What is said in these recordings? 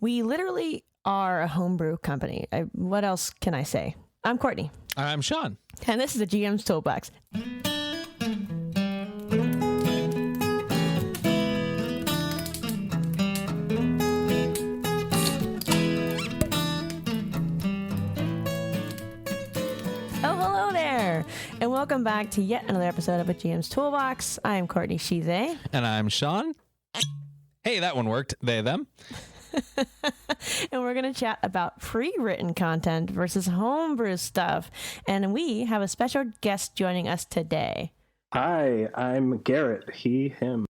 We literally are a homebrew company. What else can I say? I'm Courtney. I'm Sean. And this is the GM's Toolbox. Oh, hello there. And welcome back to yet another episode of a GM's Toolbox. I am Courtney Shize. And I'm Sean. Hey, that one worked. They, them. And we're going to chat about pre-written content versus homebrew stuff. And we have a special guest joining us today. Hi, I'm Garret, he, him.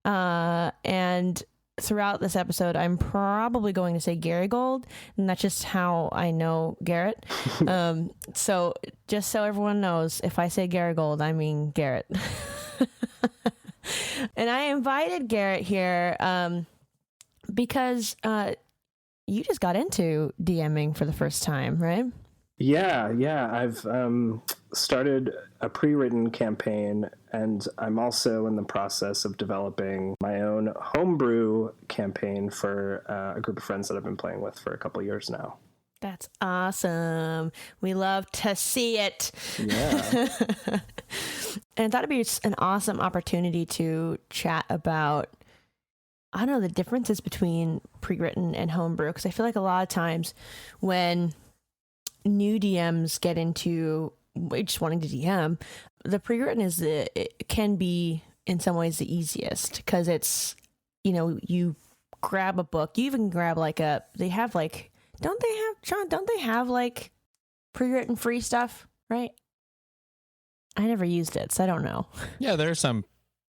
And throughout this episode, I'm probably going to say Gary Gold, and that's just how I know Garret. So just so everyone knows, if I say Gary Gold, I mean Garret. And I invited Garret here because you just got into DMing for the first time, right? Yeah. I've started a pre-written campaign, and I'm also in the process of developing my own homebrew campaign for a group of friends that I've been playing with for a couple years now. That's awesome. We love to see it. Yeah. And I thought it'd be an awesome opportunity to chat about, I don't know, the differences between pre-written and homebrew. Because I feel like a lot of times when new DMs get into just wanting to DM, the pre-written it can be in some ways the easiest, because it's, you grab a book, you even grab don't they have pre-written free stuff, right? I never used it, so I don't know. Yeah, there's some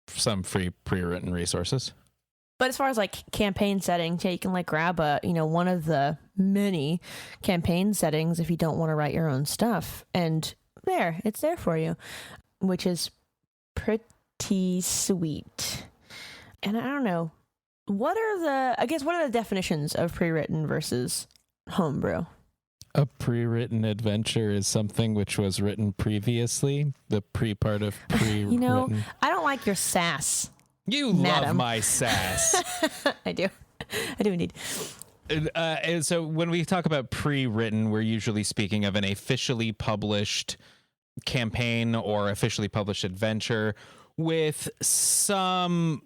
free pre-written resources. But as far as campaign settings, yeah, you can grab one of the many campaign settings if you don't want to write your own stuff, and it's there for you, which is pretty sweet. And I don't know, what are the definitions of pre-written versus homebrew? A pre-written adventure is something which was written previously. The pre-part of pre-written. I don't like your sass. You Madam. love my sass. I do indeed. And so when we talk about pre-written, we're usually speaking of an officially published campaign or officially published adventure with some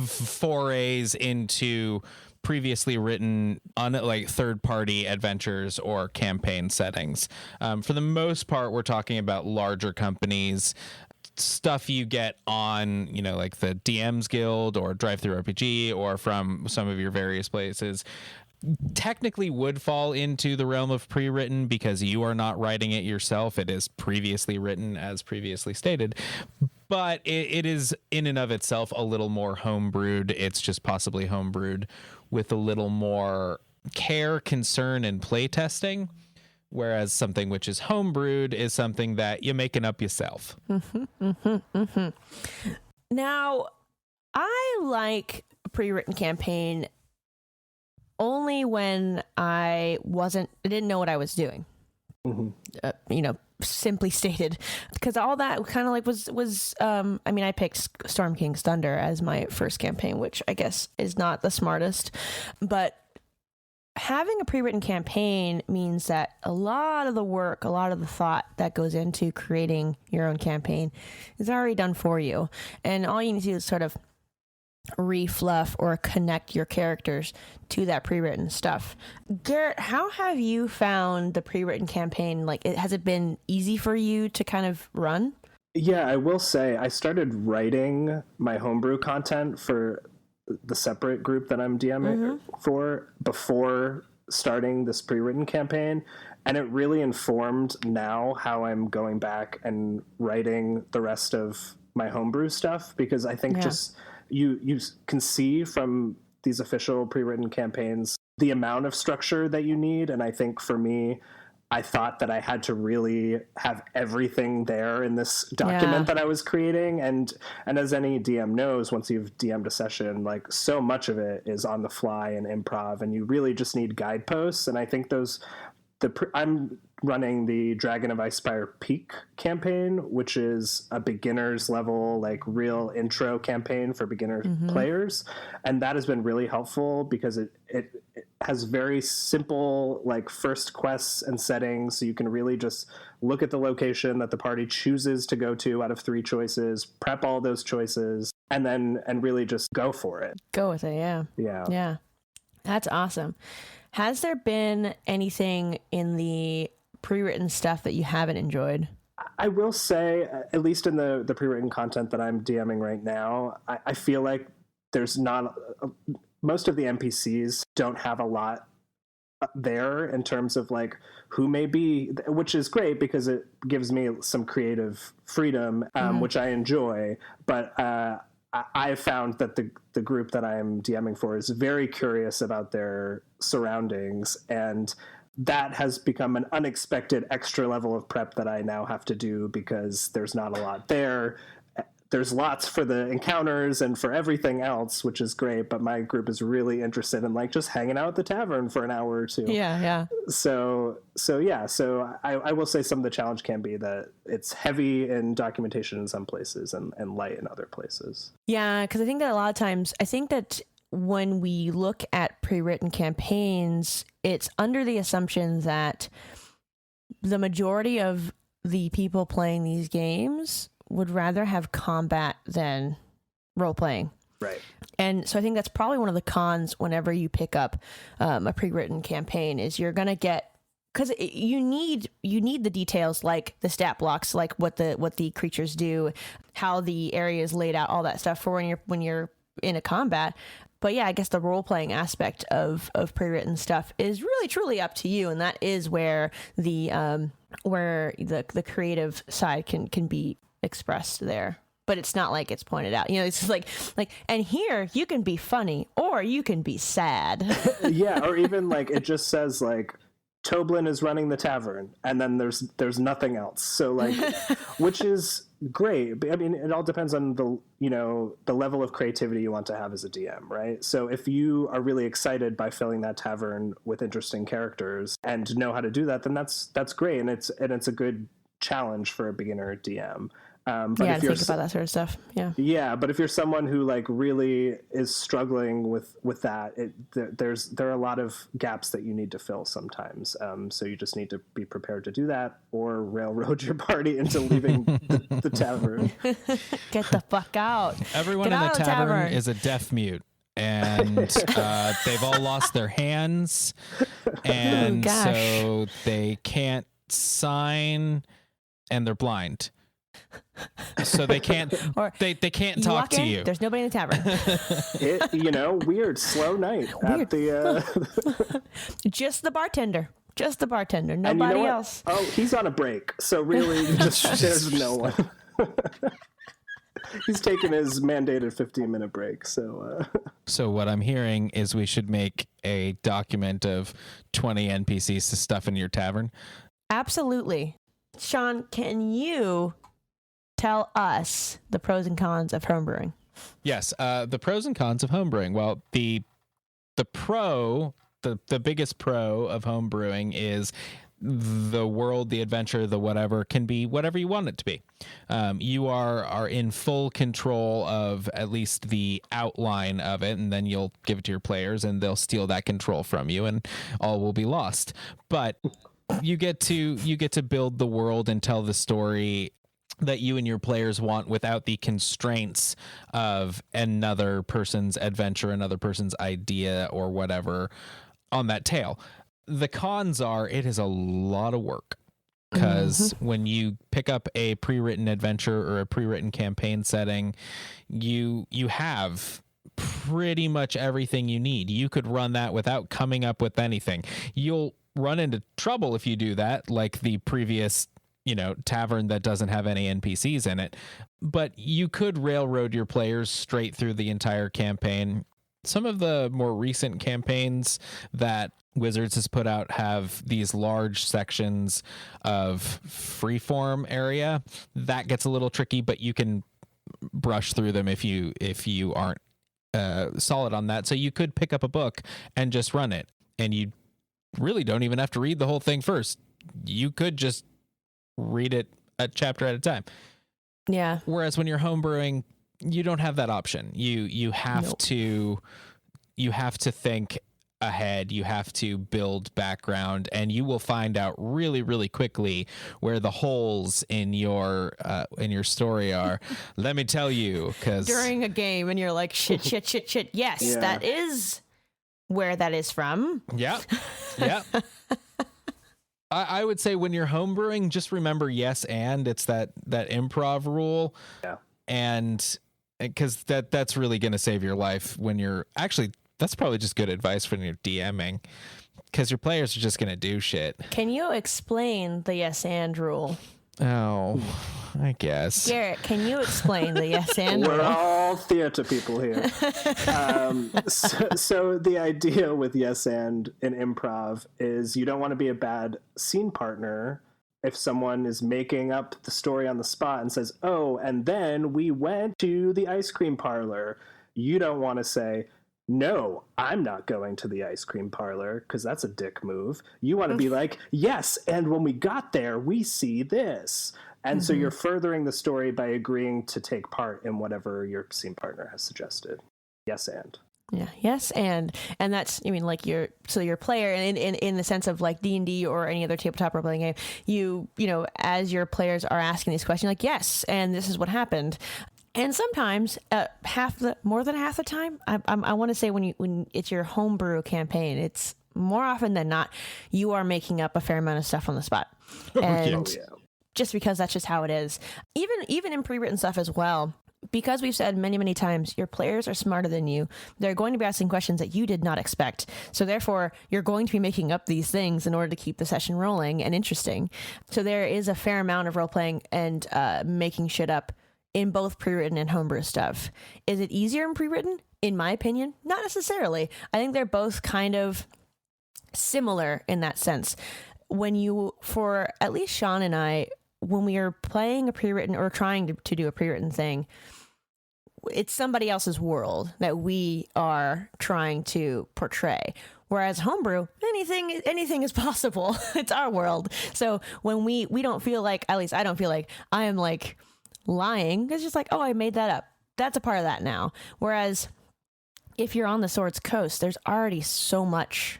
forays into previously written third-party adventures or campaign settings. For the most part, we're talking about larger companies, stuff you get on, like the DM's Guild or Drive Through RPG or from some of your various places. Technically would fall into the realm of pre-written because you are not writing it yourself. It is previously written, as previously stated, but it is in and of itself a little more homebrewed. It's just possibly homebrewed with a little more care, concern, and play testing, whereas something which is homebrewed is something that you're making up yourself. Now, I like a pre-written campaign only when I didn't know what I was doing. Mm-hmm. Simply stated, because all that kind of was I picked Storm King's Thunder as my first campaign, which I guess is not the smartest, but having a pre-written campaign means that a lot of the work, a lot of the thought that goes into creating your own campaign is already done for you, and all you need to do is sort of refluff or connect your characters to that pre-written stuff. Garret, how have you found the pre-written campaign? Has it been easy for you to kind of run? Yeah, I will say I started writing my homebrew content for the separate group that I'm DMing for before starting this pre-written campaign, and it really informed now how I'm going back and writing the rest of my homebrew stuff, because I think just you can see from these official pre-written campaigns the amount of structure that you need, and I think for me, I thought that I had to really have everything there in this document that I was creating. And as any DM knows, once you've DM'd a session, so much of it is on the fly and improv, and you really just need guideposts. And I think those I'm running the Dragon of Icespire Peak campaign, which is a beginner's level, like real intro campaign for beginner players. And that has been really helpful because it has very simple, like first quests and settings. So you can really just look at the location that the party chooses to go to out of 3 choices, prep all those choices, and really just go for it. Go with it. Yeah. Yeah. Yeah. That's awesome. Has there been anything in the pre-written stuff that you haven't enjoyed? I will say, at least in the pre-written content that I'm DMing right now, I feel like there's not most of the NPCs don't have a lot there in terms of like who may be, which is great because it gives me some creative freedom, which I enjoy. But I found that the group that I'm DMing for is very curious about their surroundings, and that has become an unexpected extra level of prep that I now have to do because there's not a lot there. There's lots for the encounters and for everything else, which is great, but my group is really interested in like just hanging out at the tavern for an hour or two. Yeah. So I will say some of the challenge can be that it's heavy in documentation in some places and light in other places. Yeah, because I think that a lot of times, I think that when we look at pre-written campaigns, it's under the assumption that the majority of the people playing these games would rather have combat than role-playing. Right. And so I think that's probably one of the cons whenever you pick up a pre-written campaign is you're going to get, because you need the details like the stat blocks, like what the creatures do, how the area is laid out, all that stuff for when you're in a combat. But yeah, I guess the role-playing aspect of pre-written stuff is really truly up to you, and that is where the creative side can be expressed there. But it's not like it's pointed out, it's just like, and here you can be funny or you can be sad. Yeah, or even like it just says like Toblin is running the tavern, and then there's nothing else. So like, which is great. But I mean, it all depends on the level of creativity you want to have as a DM, right? So if you are really excited by filling that tavern with interesting characters and know how to do that, then that's great, and it's a good challenge for a beginner DM. But yeah, if you're think about that sort of stuff. Yeah, but if you're someone who like really is struggling with that, there are a lot of gaps that you need to fill sometimes. So you just need to be prepared to do that, or railroad your party into leaving the tavern. Get the fuck out! Everyone in the tavern is a deaf mute, and they've all lost their hands, and so they can't sign, and they're blind. So they can't they can't talk to you. There's nobody in the tavern. Weird slow night at the just the bartender, nobody else. Oh, he's on a break, so really there's no one. He's taking his mandated 15-minute break. So what I'm hearing is we should make a document of 20 NPCs to stuff in your tavern. Absolutely. Sean, can you tell us the pros and cons of homebrewing? Yes, the pros and cons of homebrewing. Well, the biggest pro of homebrewing is the world, the adventure, the whatever can be whatever you want it to be. You are in full control of at least the outline of it, and then you'll give it to your players, and they'll steal that control from you, and all will be lost. But you get to build the world and tell the story that you and your players want without the constraints of another person's adventure, another person's idea, or whatever on that tale. The cons are it is a lot of work, because when you pick up a pre-written adventure or a pre-written campaign setting, you have pretty much everything you need. You could run that without coming up with anything. You'll run into trouble if you do that, like the previous tavern that doesn't have any NPCs in it, but you could railroad your players straight through the entire campaign. Some of the more recent campaigns that Wizards has put out have these large sections of freeform area. That gets a little tricky, but you can brush through them if you aren't solid on that. So you could pick up a book and just run it, and you really don't even have to read the whole thing first. You could just read it a chapter at a time. Yeah. Whereas when you're homebrewing, you don't have that option. You have to think ahead. You have to build background, and you will find out really, really quickly where the holes in your story are. Let me tell you, because during a game, and you're like, shit. Yes, that is where that is from. Yeah. I would say when you're homebrewing, just remember yes, and it's that improv rule. Yeah. And because that's really going to save your life when you're actually. That's probably just good advice when you're DMing, because your players are just going to do shit. Can you explain the yes and rule? Oh, I guess. Garret, can you explain the yes and rule? We're all theater people here. So the idea with yes and in improv is you don't want to be a bad scene partner if someone is making up the story on the spot and says, oh, and then we went to the ice cream parlor. You don't want to say, no, I'm not going to the ice cream parlor, because that's a dick move. You want to be like, yes, and when we got there, we see this. And so you're furthering the story by agreeing to take part in whatever your scene partner has suggested. Yes, and. Yeah, yes, and that's, I mean, like your player, and in the sense of like D&D or any other tabletop role-playing game, you know, as your players are asking these questions, like, yes, and this is what happened. And sometimes, more than half the time, I want to say when it's your homebrew campaign, it's more often than not, you are making up a fair amount of stuff on the spot, and just because that's just how it is. Even in pre-written stuff as well, because we've said many, many times, your players are smarter than you. They're going to be asking questions that you did not expect. So therefore, you're going to be making up these things in order to keep the session rolling and interesting. So there is a fair amount of role-playing and making shit up in both pre-written and homebrew stuff. Is it easier in pre-written? In my opinion, not necessarily. I think they're both kind of similar in that sense. For at least Sean and I, when we are playing a pre-written or trying to do a pre-written thing, it's somebody else's world that we are trying to portray. Whereas homebrew, anything is possible. It's our world. So when we don't feel like, at least I don't feel like I am like lying. It's just like, oh, I made that up. That's a part of that now. Whereas if you're on the Sword's Coast, there's already so much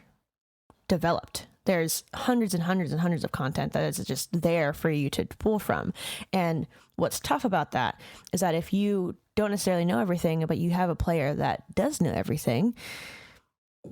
developed. There's hundreds and hundreds and hundreds of content that is just there for you to pull from. And what's tough about that is that if you don't necessarily know everything, but you have a player that does know everything,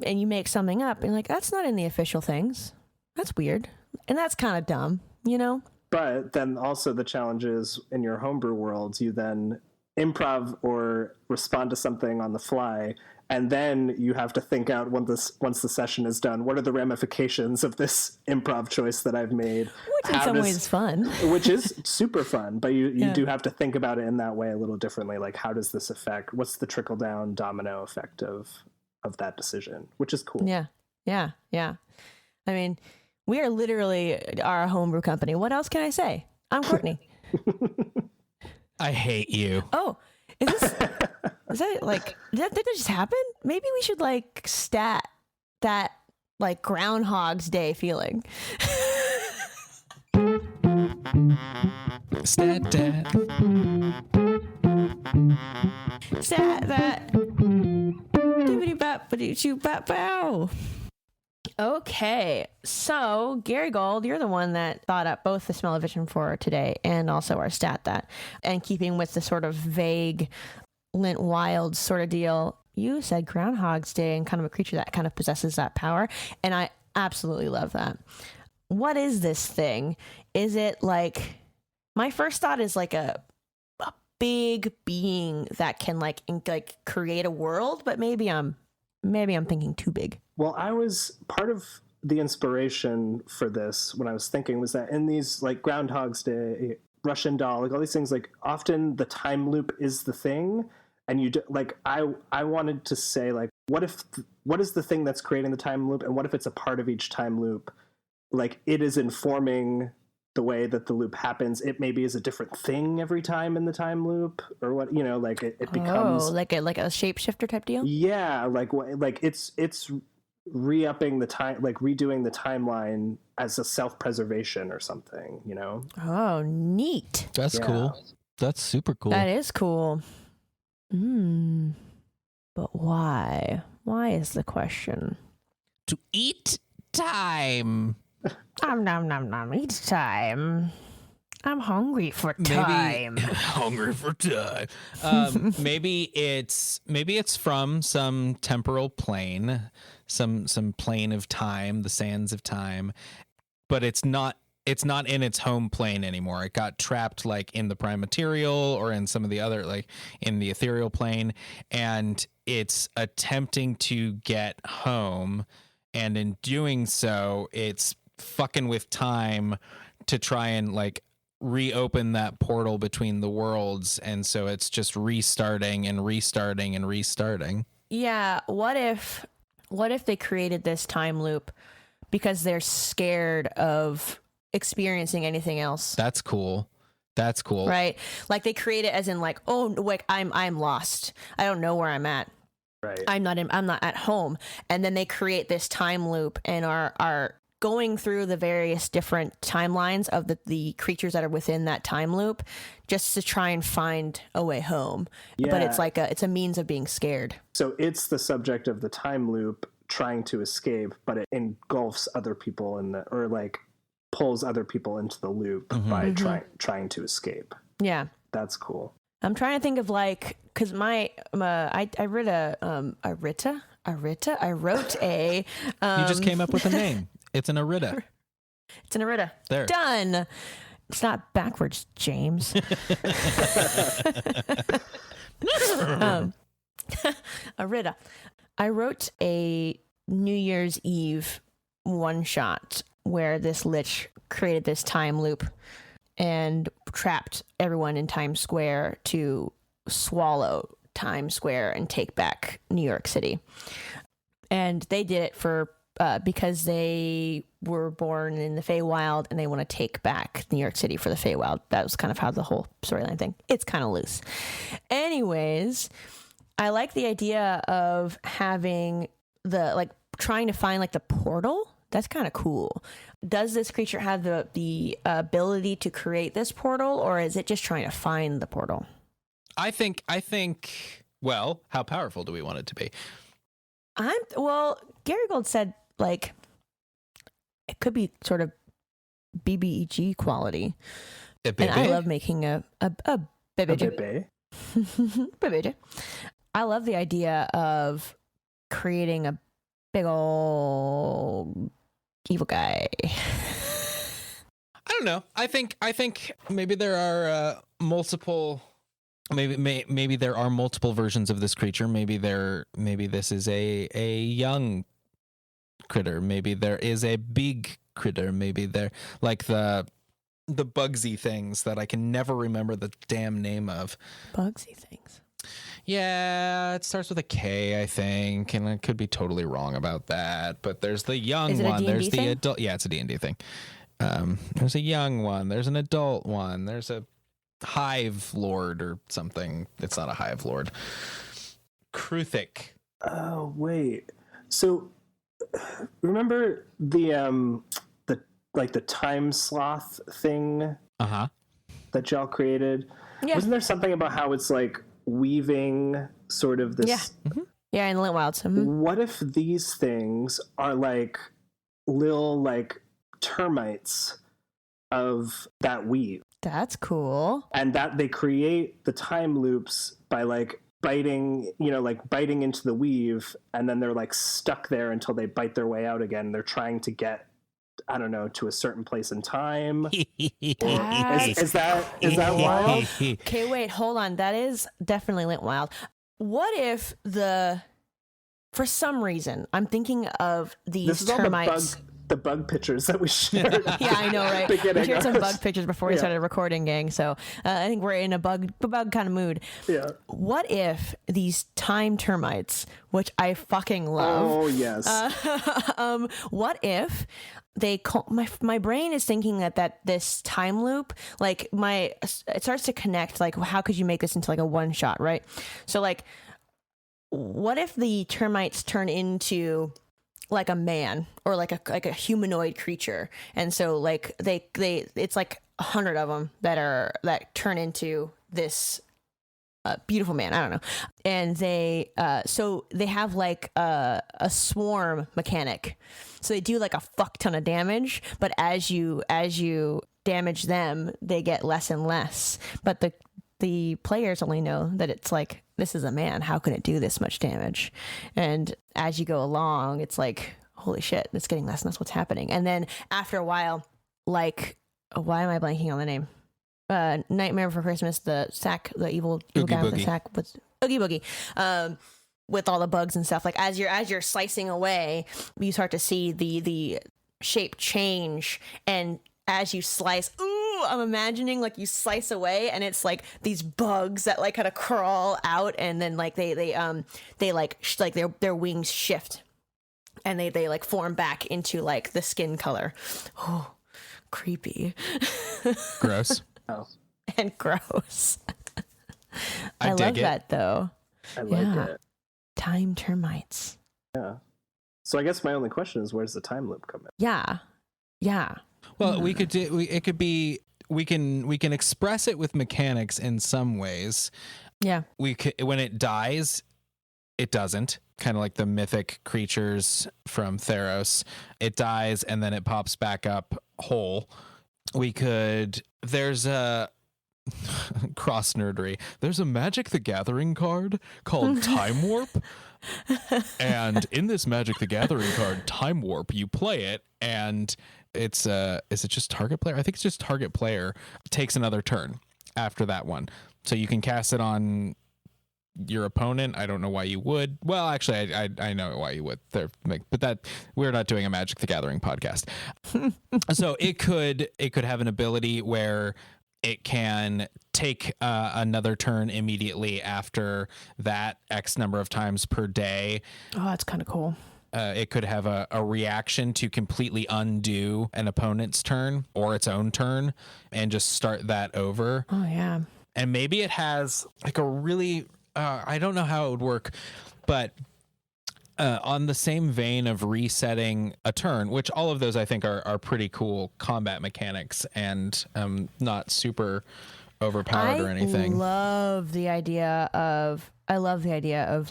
and you make something up, and you're like, that's not in the official things. That's weird. And that's kind of dumb, you know? But then also the challenge is in your homebrew worlds, you then improv or respond to something on the fly, and then you have to think out once the session is done, what are the ramifications of this improv choice that I've made? Which in some ways is fun. Which is super fun, but you do have to think about it in that way a little differently. Like, how does this affect, what's the trickle-down domino effect of that decision, which is cool. Yeah. I mean, we are literally our homebrew company. What else can I say? I'm Courtney. I hate you. Oh, is that like, did that just happen? Maybe we should like stat that like Groundhogs Day feeling. Stat that. Stat that. Dibbity-bop-ba-doo-choo-bop-bow. Okay, so Gary Gold, you're the one that thought up both the Smell of Vision for today and also our stat that. And keeping with the sort of vague Lint Wild sort of deal, you said Groundhog's Day and kind of a creature that kind of possesses that power. And I absolutely love that. What is this thing? Is it like, my first thought is like a big being that can like create a world, but maybe I'm thinking too big. Well, I was part of the inspiration for this when I was thinking was that in these like Groundhog's Day, Russian Doll, like all these things, like often the time loop is the thing. And I wanted to say like, what is the thing that's creating the time loop? And what if it's a part of each time loop? Like it is informing the way that the loop happens. It maybe is a different thing every time in the time loop, or what, you know, like it becomes like a shapeshifter type deal. Yeah. Like it's re-upping the time, like redoing the timeline as a self-preservation or something, you know? Oh, neat. That's cool. That's super cool. That is cool. But why? Why is the question? To eat time. Nom nom nom. Eat time. I'm hungry for time. Hungry for time. Maybe it's from some temporal plane, some plane of time, the sands of time, but it's not in its home plane anymore. It got trapped like in the prime material or in some of the other, like in the ethereal plane, and it's attempting to get home, and in doing so it's fucking with time to try and like reopen that portal between the worlds, and so it's just restarting and restarting and restarting. Yeah, what if they created this time loop because they're scared of experiencing anything else? That's cool. Right? Like they create it as in like, oh, like I'm lost. I don't know where I'm at. Right. I'm not at home. And then they create this time loop and are going through the various different timelines of the creatures that are within that time loop just to try and find a way home. Yeah. But it's like it's a means of being scared. So it's the subject of the time loop trying to escape, but it engulfs other people or like pulls other people into the loop by trying to escape. Yeah. That's cool. I'm trying to think of like, cause I wrote a you just came up with a name. It's an Arita. It's an Arita. There. Done. It's not backwards, James. Arita. I wrote a New Year's Eve one shot where this lich created this time loop and trapped everyone in Times Square to swallow Times Square and take back New York City. And they did it for because they were born in the Feywild and they want to take back New York City for the Feywild. That was kind of how the whole storyline thing. It's kind of loose. Anyways, I like the idea of having trying to find like the portal. That's kind of cool. Does this creature have the ability to create this portal, or is it just trying to find the portal? I think. Well, how powerful do we want it to be? Gary Gold said like it could be sort of BBEG quality, and I love making a BBEG. BBEG. I love the idea of creating a big old evil guy. I don't know. I think maybe there are multiple. Maybe there are multiple versions of this creature. Maybe this is a young critter. Maybe there is a big critter. Maybe they're like the Bugsy things that I can never remember the damn name of. Bugsy things. Yeah, it starts with a K, I think, and I could be totally wrong about that. But there's the young one. There's the adult. Yeah, it's a D&D thing. There's a young one. There's an adult one. There's a hive lord or something. It's not a hive lord. Kruthic. Oh wait. So remember the time sloth thing? That y'all created? Yeah. Wasn't there something about how it's like weaving sort of this? Yeah. Yeah, in the Lit Wilds. What if these things are like little like termites of that weave? That's cool. And that they create the time loops by like biting into the weave, and then they're like stuck there until they bite their way out again. They're trying to get, I don't know, to a certain place in time. Is that wild? Okay, wait, hold on. That is definitely Lit Wild. What if for some reason, I'm thinking of these termites. The bug pictures that we shared. Yeah, I know, right? We shared some bug pictures before we started recording, gang. So I think we're in a bug kind of mood. Yeah. What if these time termites, which I fucking love? Oh yes. What if they my brain is thinking that this time loop, like it starts to connect. Like, how could you make this into like a one shot, right? So like, what if the termites turn into like a man or like a humanoid creature, and so like they it's like 100 of them that turn into this beautiful man. I don't know, and they so they have like a swarm mechanic, so they do like a fuck ton of damage, but as you damage them, they get less and less, but the players only know that it's like, this is a man, how can it do this much damage? And as you go along, it's like, holy shit, it's getting less and less what's happening. And then after a while, like, why am I blanking on the name? Nightmare Before Christmas, the evil guy with the sack, with Oogie Boogie, with all the bugs and stuff. Like as you're slicing away, you start to see the shape change, and as you slice, I'm imagining like you slice away and it's like these bugs that like kind of crawl out, and then like they like their wings shift and they like form back into like the skin color. Oh, creepy. Gross. Oh. And gross. I love that though. I like it. Time termites. Yeah. So I guess my only question is, where's the time loop come in? Yeah. Well, we could do. It could be. We can express it with mechanics in some ways. Yeah. When it dies, it doesn't. Kind of like the mythic creatures from Theros. It dies and then it pops back up whole. There's a cross nerdery. There's a Magic the Gathering card called Time Warp. And in this Magic the Gathering card, Time Warp, you play it and it's is it just target player? I think it's just target player takes another turn after that one. So you can cast it on your opponent. I don't know why you would. Well, actually, I know why you would. But that we're not doing a Magic the Gathering podcast. So it could have an ability where it can take another turn immediately after that X number of times per day. Oh, that's kind of cool. It could have a reaction to completely undo an opponent's turn or its own turn and just start that over. Oh, yeah. And maybe it has like a really, I don't know how it would work, but on the same vein of resetting a turn, which all of those I think are pretty cool combat mechanics and not super overpowered or anything. I love the idea of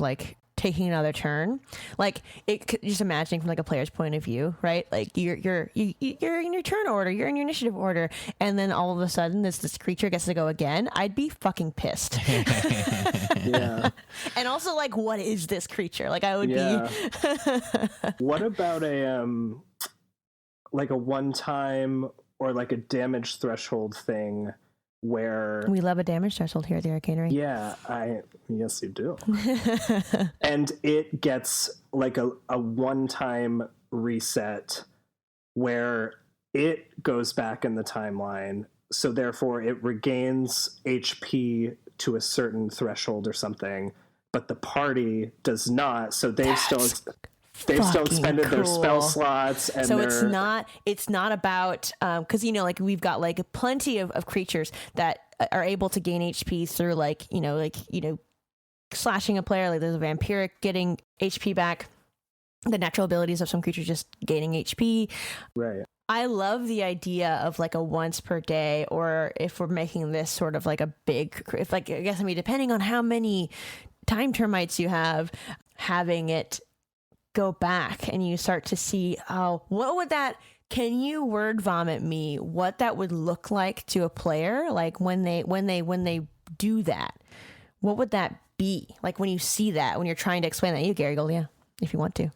like taking another turn. Like just imagining from like a player's point of view, right? Like you're in your turn order, you're in your initiative order, and then all of a sudden this creature gets to go again. I'd be fucking pissed. Yeah. And also like, what is this creature? Like I would be. What about a one-time or like a damage threshold thing where we love a damage threshold here at the Arcanery. Yeah, yes you do. And it gets like a one-time reset where it goes back in the timeline, so therefore it regains HP to a certain threshold or something, but the party does not, so they've still expended their spell slots, and so it's not about because like we've got like plenty of creatures that are able to gain HP through like slashing a player. Like there's a vampiric getting HP back, the natural abilities of some creatures just gaining HP. Right. I love the idea of like a once per day, or if we're making this sort of like a big, if like I guess depending on how many time termites you have, having it go back and you start to see, what would that, can you word vomit me what that would look like to a player? Like when they do that, what would that be? Like when you see that, when you're trying to explain that, you Gary Gold, yeah, if you want to.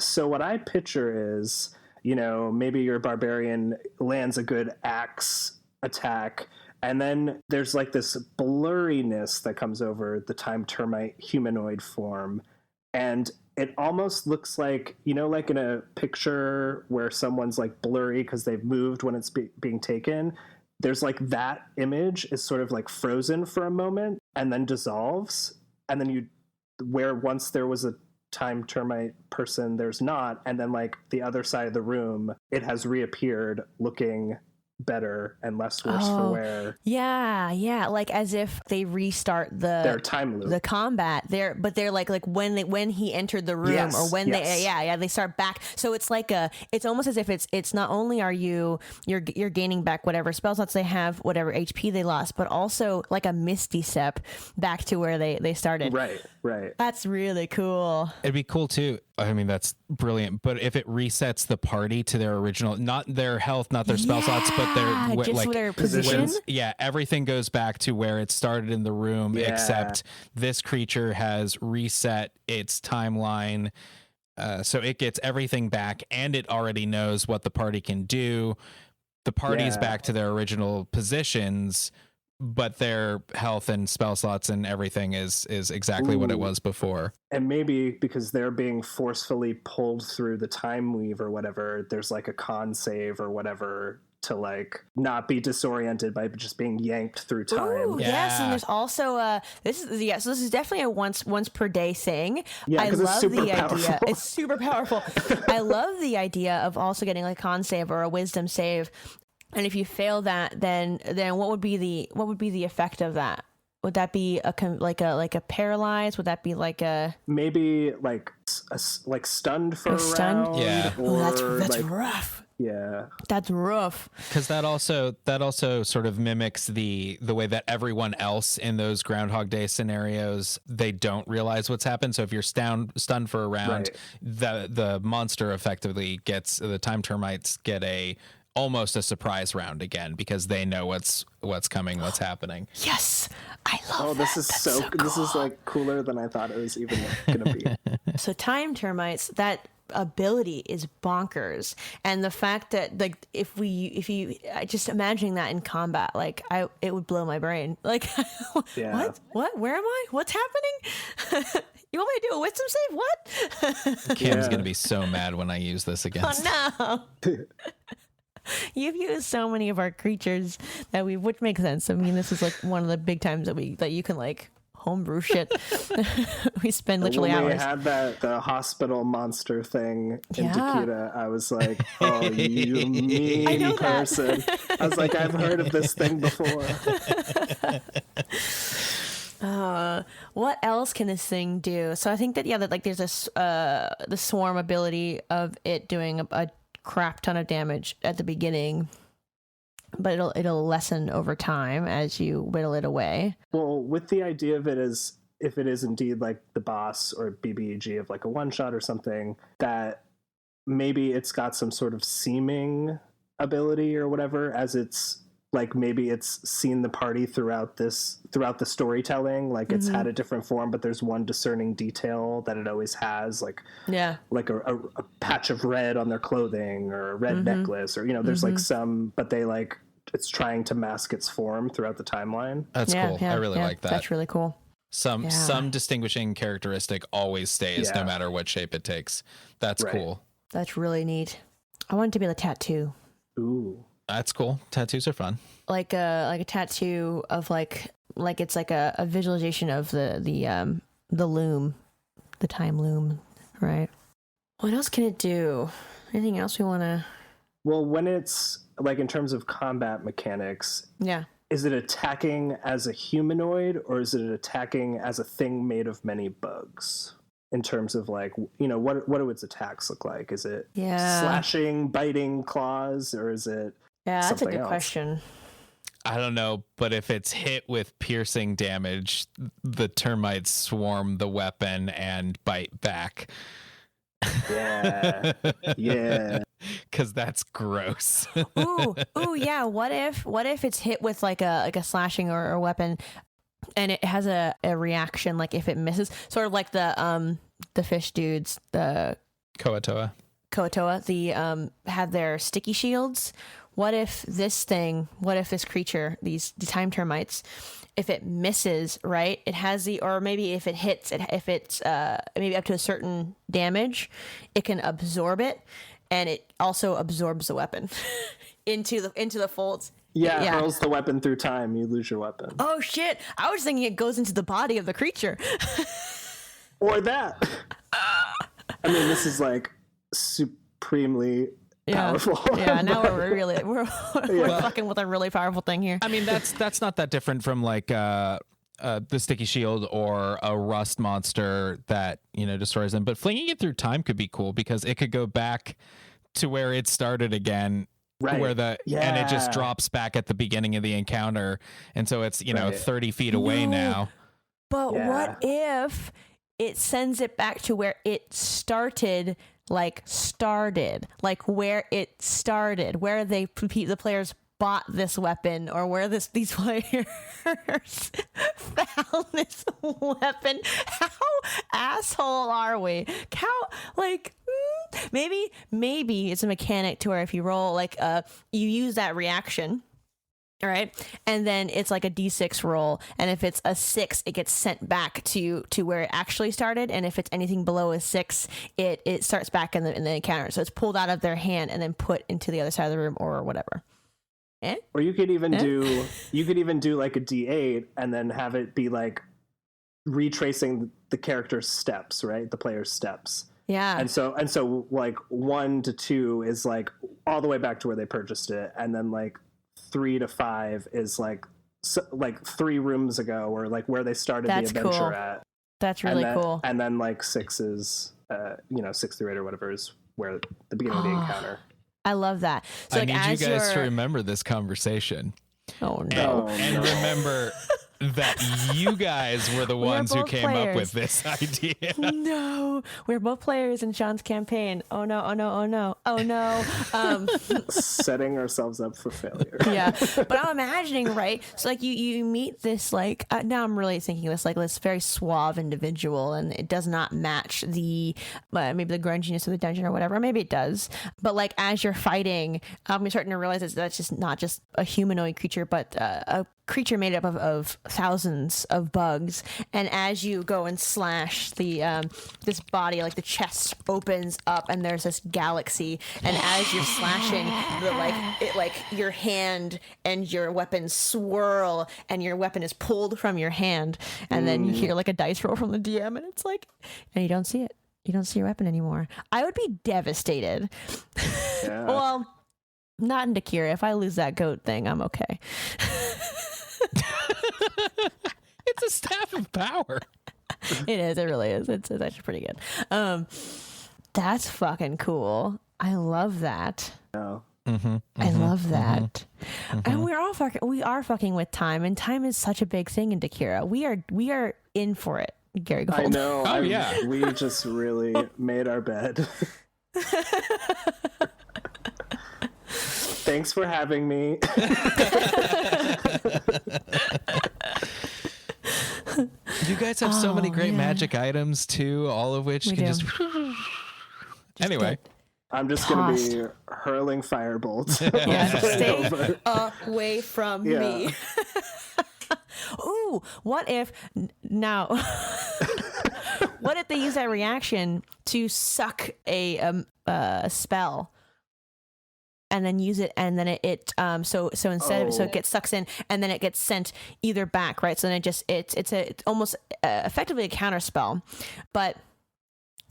So what I picture is, maybe your barbarian lands a good axe attack, and then there's like this blurriness that comes over the time termite humanoid form, and it almost looks like, like in a picture where someone's like blurry because they've moved when it's being taken. There's like that image is sort of like frozen for a moment and then dissolves. And then where once there was a time termite person, there's not. And then like the other side of the room, it has reappeared looking better and less worse for wear. Yeah, like as if they restart their time loop, the combat there, but they're like when he entered the room, or when they start back. So it's like it's almost as if it's not only are you're gaining back whatever spell slots they have, whatever HP they lost, but also like a misty step back to where they started. Right. That's really cool. It'd be cool too. I mean, that's brilliant. But if it resets the party to their original, not their health, not their spell slots, but their position. Everything goes back to where it started in the room, except this creature has reset its timeline. So it gets everything back, and it already knows what the party can do. The party's back to their original positions, but their health and spell slots and everything is exactly what it was before. And maybe because they're being forcefully pulled through the time weave or whatever, there's like a con save or whatever to like not be disoriented by just being yanked through time. Ooh, yes, and there's also this is definitely a once per day thing. Yeah, I love the powerful. idea. It's super powerful. I love the idea of also getting like a con save or a wisdom save. And if you fail that, then what would be the effect of that? Would that be like a paralyzed? Would that be like a maybe like stunned for a round? Yeah. That's rough. Yeah, that's rough. Because that also sort of mimics the way that everyone else in those Groundhog Day scenarios, they don't realize what's happened. So if you're stunned for a round, the monster effectively gets the time termites get almost a surprise round again, because they know what's coming, what's happening. Yes, I love. This is so cool. This is like cooler than I thought it was even gonna be. So time termites, that ability is bonkers, and the fact that like if you just imagining that in combat, like it would blow my brain. Like, what? Where am I? What's happening? You want me to do a wisdom save? What? Kamm's gonna be so mad when I use this against. Oh no. You've used so many of our creatures which makes sense. I mean, this is like one of the big times that you can like homebrew shit. We spend literally hours. When we had the hospital monster thing in Dakota, I was like, oh, you mean person. I was like, I've heard of this thing before. What else can this thing do? So I think that like there's the swarm ability of it doing a crap ton of damage at the beginning, but it'll lessen over time as you whittle it away. Well, with the idea of it as if it is indeed like the boss or BBEG of like a one shot or something, that maybe it's got some sort of seeming ability or whatever, as it's like maybe it's seen the party throughout the storytelling, like it's had a different form, but there's one discerning detail that it always has, like a patch of red on their clothing or a red necklace, or there's like some, but they like it's trying to mask its form throughout the timeline. That's cool. I really like that. That's really cool. Some distinguishing characteristic always stays no matter what shape it takes. That's cool. That's really neat. I want it to be a tattoo. Ooh. That's cool. Tattoos are fun. Like a tattoo of like it's like a visualization of the loom, the time loom, right? What else can it do? Anything else we want to? Well, when it's like in terms of combat mechanics, is it attacking as a humanoid or is it attacking as a thing made of many bugs? In terms of like, what do its attacks look like? Is it slashing, biting, claws, or is it? Yeah, that's a good else? question. I don't know, but if it's hit with piercing damage, the termites swarm the weapon and bite back. Yeah. Because that's gross. Ooh, yeah. What if it's hit with like a slashing or a weapon, and it has a reaction, like if it misses, sort of like the fish dudes, the Koatoa, the have their sticky shields. What if this creature, the time termites, if it misses, right, it has or maybe if it hits, if it's maybe up to a certain damage, it can absorb it, and it also absorbs the weapon into the folds. Yeah, hurls the weapon through time. You lose your weapon. Oh shit! I was thinking it goes into the body of the creature. Or that. I mean, this is like supremely powerful. Yeah, now we're fucking with a really powerful thing here. I mean, that's not that different from like the sticky shield or a rust monster that, you know, destroys them. But flinging it through time could be cool because it could go back to where it started again. Right. Where and it just drops back at the beginning of the encounter, and so it's 30 feet away now. But what if it sends it back to where it started, like where it started, where the players bought this weapon, or where these players found this weapon? How asshole are we? Maybe it's a mechanic to where if you roll you use that reaction, all right, and then it's like a d6 roll, and if it's a 6 it gets sent back to where it actually started, and if it's anything below a 6 it starts back in the encounter, so it's pulled out of their hand and then put into the other side of the room or whatever. Or you could even do like a d8 and then have it be like retracing the character's steps, right? The player's steps. Yeah. And so like 1 to 2 is like all the way back to where they purchased it, and then like 3 to 5 is like 3 rooms ago, or like where they started the adventure at. That's really cool. And then like 6 is 6 through 8 or whatever is where the beginning of the encounter. I love that. So I need you guys to remember this conversation. Oh no! And remember that you guys were the ones who came up with this idea. No, we're both players in Sean's campaign. Oh no, oh no, oh no, oh no. Setting ourselves up for failure. Yeah, but I'm imagining, right? So like you meet this now I'm really thinking this very suave individual, and it does not match the maybe the grunginess of the dungeon or whatever. Maybe it does, but like as you're fighting, you're starting to realize that's just not just a humanoid creature, but a creature made up of thousands of bugs, and as you go and slash the this body, like the chest opens up and there's this galaxy, and as you're slashing your hand and your weapon swirl, and your weapon is pulled from your hand, and then you hear like a dice roll from the DM, and it's like, and you don't see it, you don't see your weapon anymore. I would be devastated. Yeah. Well, not in Dakira. If I lose that goat thing, I'm okay. It's a staff of power. It is. It really is. It's actually pretty good. That's fucking cool. I love that. Oh. I love that. And we are fucking with time, and time is such a big thing in Dakira. We are in for it, Gary Gold. I know. Oh, yeah. We just really made our bed. Thanks for having me. You guys have so many great magic items too, all of which can just anyway. I'm just going to be hurling firebolts. Yeah, stay away from me. Ooh, what if what if they use that reaction to suck a spell? And then use it, and then it so instead of it gets sucks in, and then it gets sent either back, right? So then it's almost effectively a counter spell, but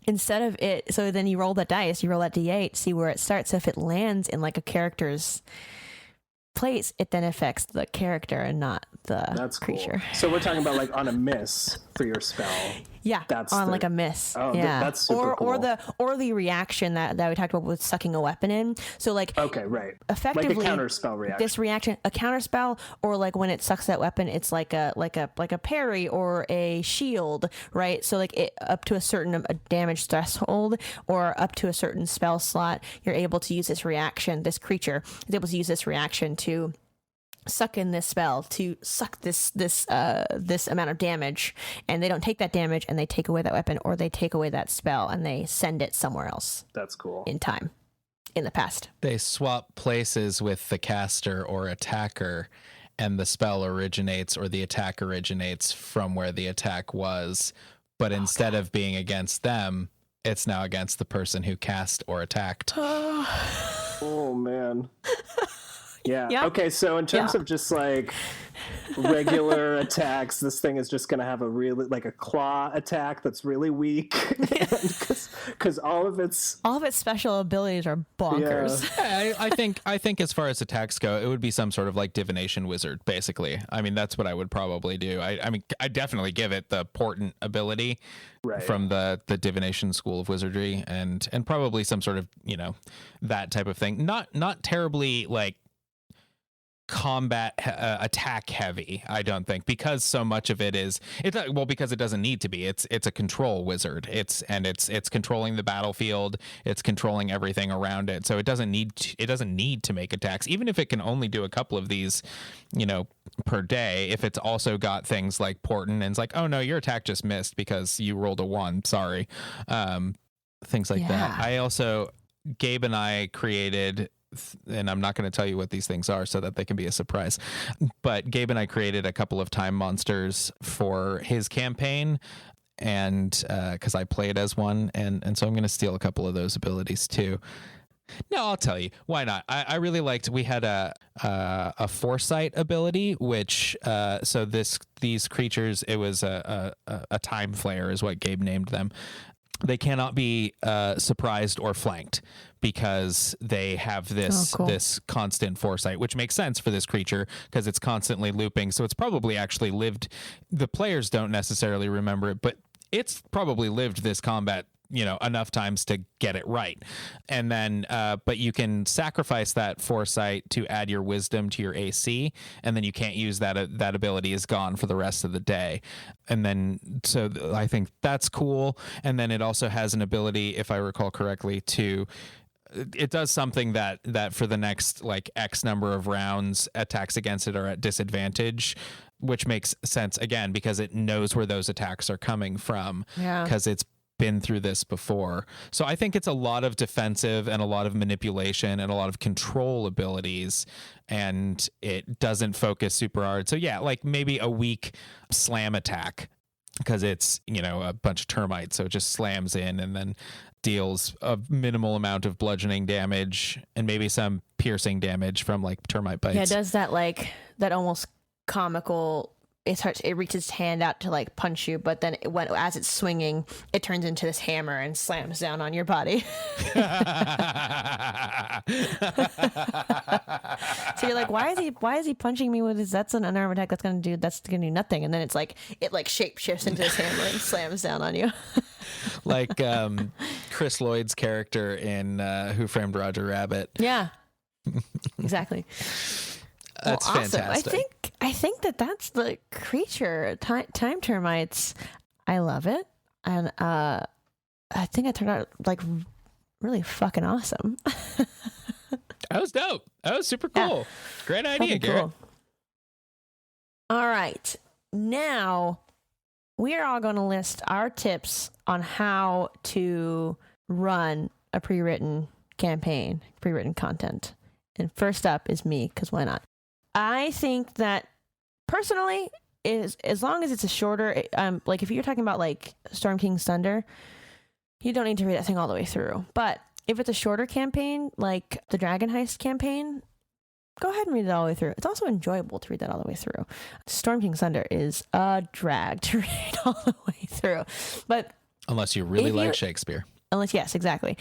instead of it, so then you roll that dice, you roll that d8, see where it starts. So if it lands in like a character's place, it then affects the character and not the creature. Cool. So we're talking about like on a miss for your spell. Yeah, that's on like a miss. Oh, yeah, that's super cool. Or the reaction that we talked about with sucking a weapon in. So like, okay, right, effectively like a counter spell reaction. This reaction, a counter spell, or like when it sucks that weapon, it's like a parry or a shield, right? So like it up to a certain damage threshold or up to a certain spell slot, you're able to use this reaction. This creature is able to use this reaction to suck in this spell, to suck this amount of damage, and they don't take that damage, and they take away that weapon, or they take away that spell and they send it somewhere else. That's cool. In time, in the past, they swap places with the caster or attacker, and the spell originates or the attack originates from where the attack was, but instead of being against them, it's now against the person who cast or attacked. Oh man. Yeah. Yeah. Okay. So in terms of just like regular attacks. This thing is just going to have a really like a claw attack that's really weak, because all of its special abilities are bonkers. Yeah, I think as far as attacks go, it would be some sort of like divination wizard, basically. I mean, that's what I would probably do. I mean, I definitely give it the portent ability from the divination school of wizardry, and probably some sort of, you know, that type of thing. Not terribly like combat attack heavy, I don't think, because so much of it is because it doesn't need to be. It's a control wizard. It's controlling the battlefield, it's controlling everything around it, so it doesn't need to make attacks, even if it can only do a couple of these, you know, per day. If it's also got things like portent and it's like, oh no, your attack just missed because you rolled a 1, sorry, things like that. I also, Gabe and I created, and I'm not going to tell you what these things are so that they can be a surprise, but Gabe and I created a couple of time monsters for his campaign, and because I played as one, and so I'm going to steal a couple of those abilities too. No, I'll tell you. Why not? I really liked, we had a foresight ability, which so these creatures, it was a time flare is what Gabe named them. They cannot be surprised or flanked because they have this constant foresight, which makes sense for this creature because it's constantly looping. So it's probably actually lived. The players don't necessarily remember it, but it's probably lived this combat, you know, enough times to get it right. And then but you can sacrifice that foresight to add your wisdom to your AC, and then you can't use that ability is gone for the rest of the day. And then so I think that's cool. And then it also has an ability, if I recall correctly, it does something that for the next like X number of rounds, attacks against it are at disadvantage, which makes sense again because it knows where those attacks are coming from, because it's been through this before. So I think it's a lot of defensive and a lot of manipulation and a lot of control abilities, and it doesn't focus super hard. So yeah, like maybe a weak slam attack because it's, you know, a bunch of termites, so it just slams in and then deals a minimal amount of bludgeoning damage and maybe some piercing damage from like termite bites. Yeah, it does that like that almost comical. It reaches its hand out to like punch you, but then as it's swinging, it turns into this hammer and slams down on your body. So you're like, why is he punching me with his? That's an unarmed attack. That's gonna do nothing. And then it's like it like shape shifts into this hammer and slams down on you. Like Chris Lloyd's character in Who Framed Roger Rabbit. Yeah, exactly. That's awesome. fantastic. I think that's the creature. Time termites. I love it, and I think it turned out like really fucking awesome. That was dope. That was super cool. Yeah. Great idea, Garret. Cool. All right, now we are all going to list our tips on how to run a pre-written campaign, pre-written content. And first up is me, because why not? I think that personally, is as long as it's a shorter, like if you're talking about like Storm King's Thunder, you don't need to read that thing all the way through. But if it's a shorter campaign, like the Dragon Heist campaign, go ahead and read it all the way through. It's also enjoyable to read that all the way through. Storm King's Thunder is a drag to read all the way through. But unless you really like Shakespeare. Yes, exactly.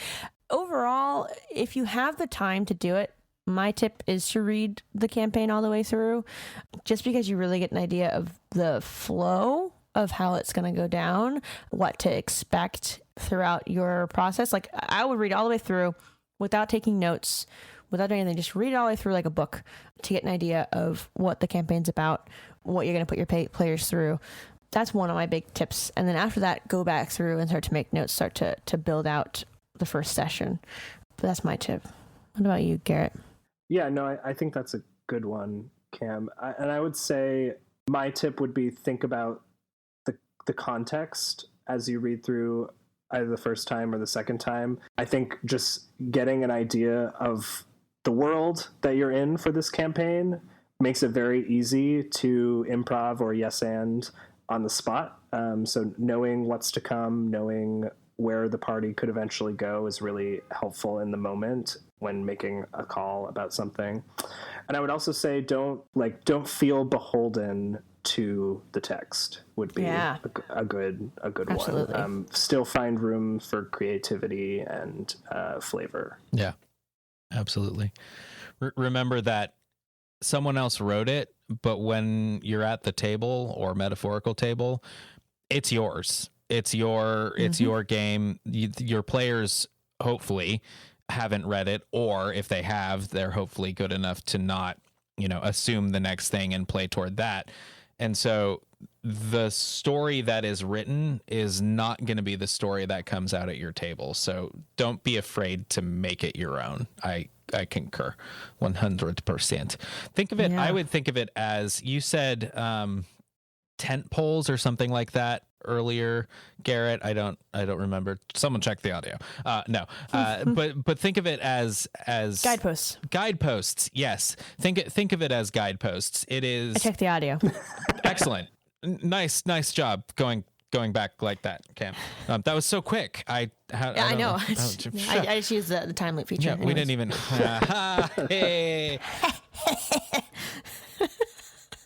Overall, if you have the time to do it, my tip is to read the campaign all the way through, just because you really get an idea of the flow of how it's going to go down, what to expect throughout your process. Like I would read all the way through without taking notes, without doing anything, just read it all the way through like a book to get an idea of what the campaign's about, what you're going to put your players through. That's one of my big tips. And then after that, go back through and start to make notes, start to build out the first session. But that's my tip. What about you, Garret? Yeah, no, I think that's a good one, Kamm. And I would say my tip would be think about the context as you read through either the first time or the second time. I think just getting an idea of the world that you're in for this campaign makes it very easy to improv or yes and on the spot. So knowing what's to come, knowing where the party could eventually go is really helpful in the moment when making a call about something. And I would also say don't feel beholden to the text would be a good Absolutely. one. Still find room for creativity and flavor. Yeah, absolutely. Remember that someone else wrote it, but when you're at the table or metaphorical table, it's yours. It's your game. Your players hopefully haven't read it, or if they have, they're hopefully good enough to not, assume the next thing and play toward that. And so the story that is written is not going to be the story that comes out at your table. So don't be afraid to make it your own. I concur 100%. Think of it. Yeah. I would think of it as you said, tent poles or something like that earlier, Garret. I don't remember. Someone check the audio. No. But think of it as guideposts. Yes. Think of it as guideposts. It is. I checked the audio. Excellent. Nice job going back like that, Kamm. That was so quick. I know. I just used the time loop feature. Yeah, we didn't even. Hey.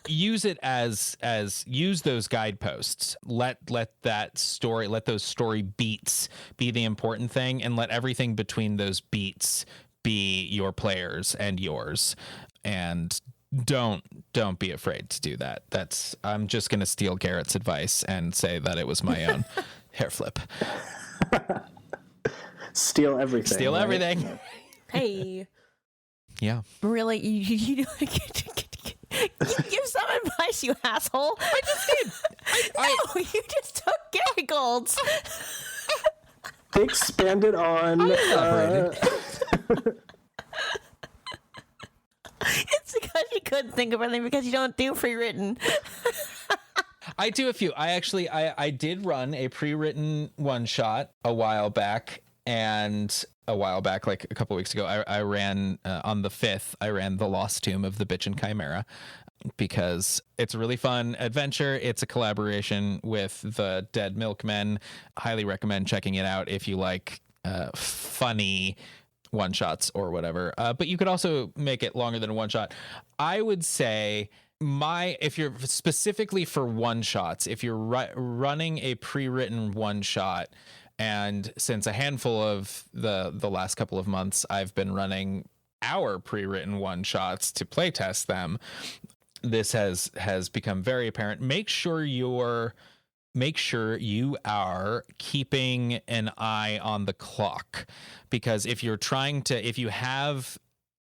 Use it as use those guideposts. Let those story beats be the important thing, and let everything between those beats be your players and yours. And don't be afraid to do that. I'm just gonna steal Garrett's advice and say that it was my own hair flip. Steal everything. Steal right? everything. Hey. Yeah. Really? You give some advice, you asshole. I just did. No, you just took Gary Gold's. They expanded on. It's because you couldn't think of anything because you don't do free-written. I do a few. I did run a pre-written one-shot a while back, like a couple weeks ago, I ran on the 5th, I ran The Lost Tomb of the Bitch and Chimera, because it's a really fun adventure. It's a collaboration with the Dead Milkmen. Highly recommend checking it out if you like funny one-shots or whatever. But you could also make it longer than a one-shot. I would say if you're specifically for one-shots, if you're running a pre-written one-shot, and since a handful of the last couple of months, I've been running our pre-written one-shots to play test them, this has become very apparent. Make sure you are keeping an eye on the clock, because if you have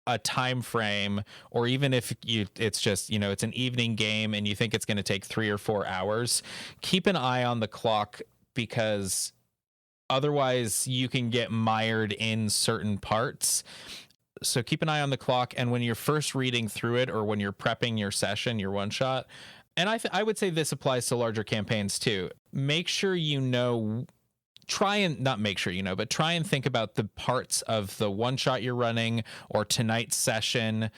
a time frame, or even if it's just, it's an evening game and you think it's going to take 3 or 4 hours, keep an eye on the clock, because otherwise you can get mired in certain parts. So keep an eye on the clock. And when you're first reading through it, or when you're prepping your session, your one shot, and I would say this applies to larger campaigns too, make sure try and think about the parts of the one shot you're running, or tonight's session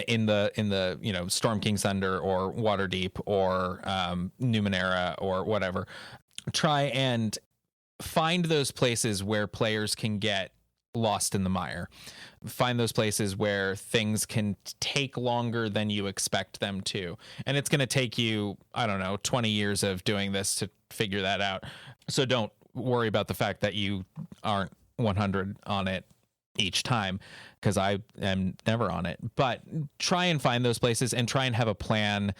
in the Storm King's Thunder or Waterdeep or Numenera or whatever. Try and find those places where players can get lost in the mire. Find those places where things can take longer than you expect them to. And it's going to take you, 20 years of doing this to figure that out. So don't worry about the fact that you aren't 100 on it each time, because I am never on it. But try and find those places and try and have a plan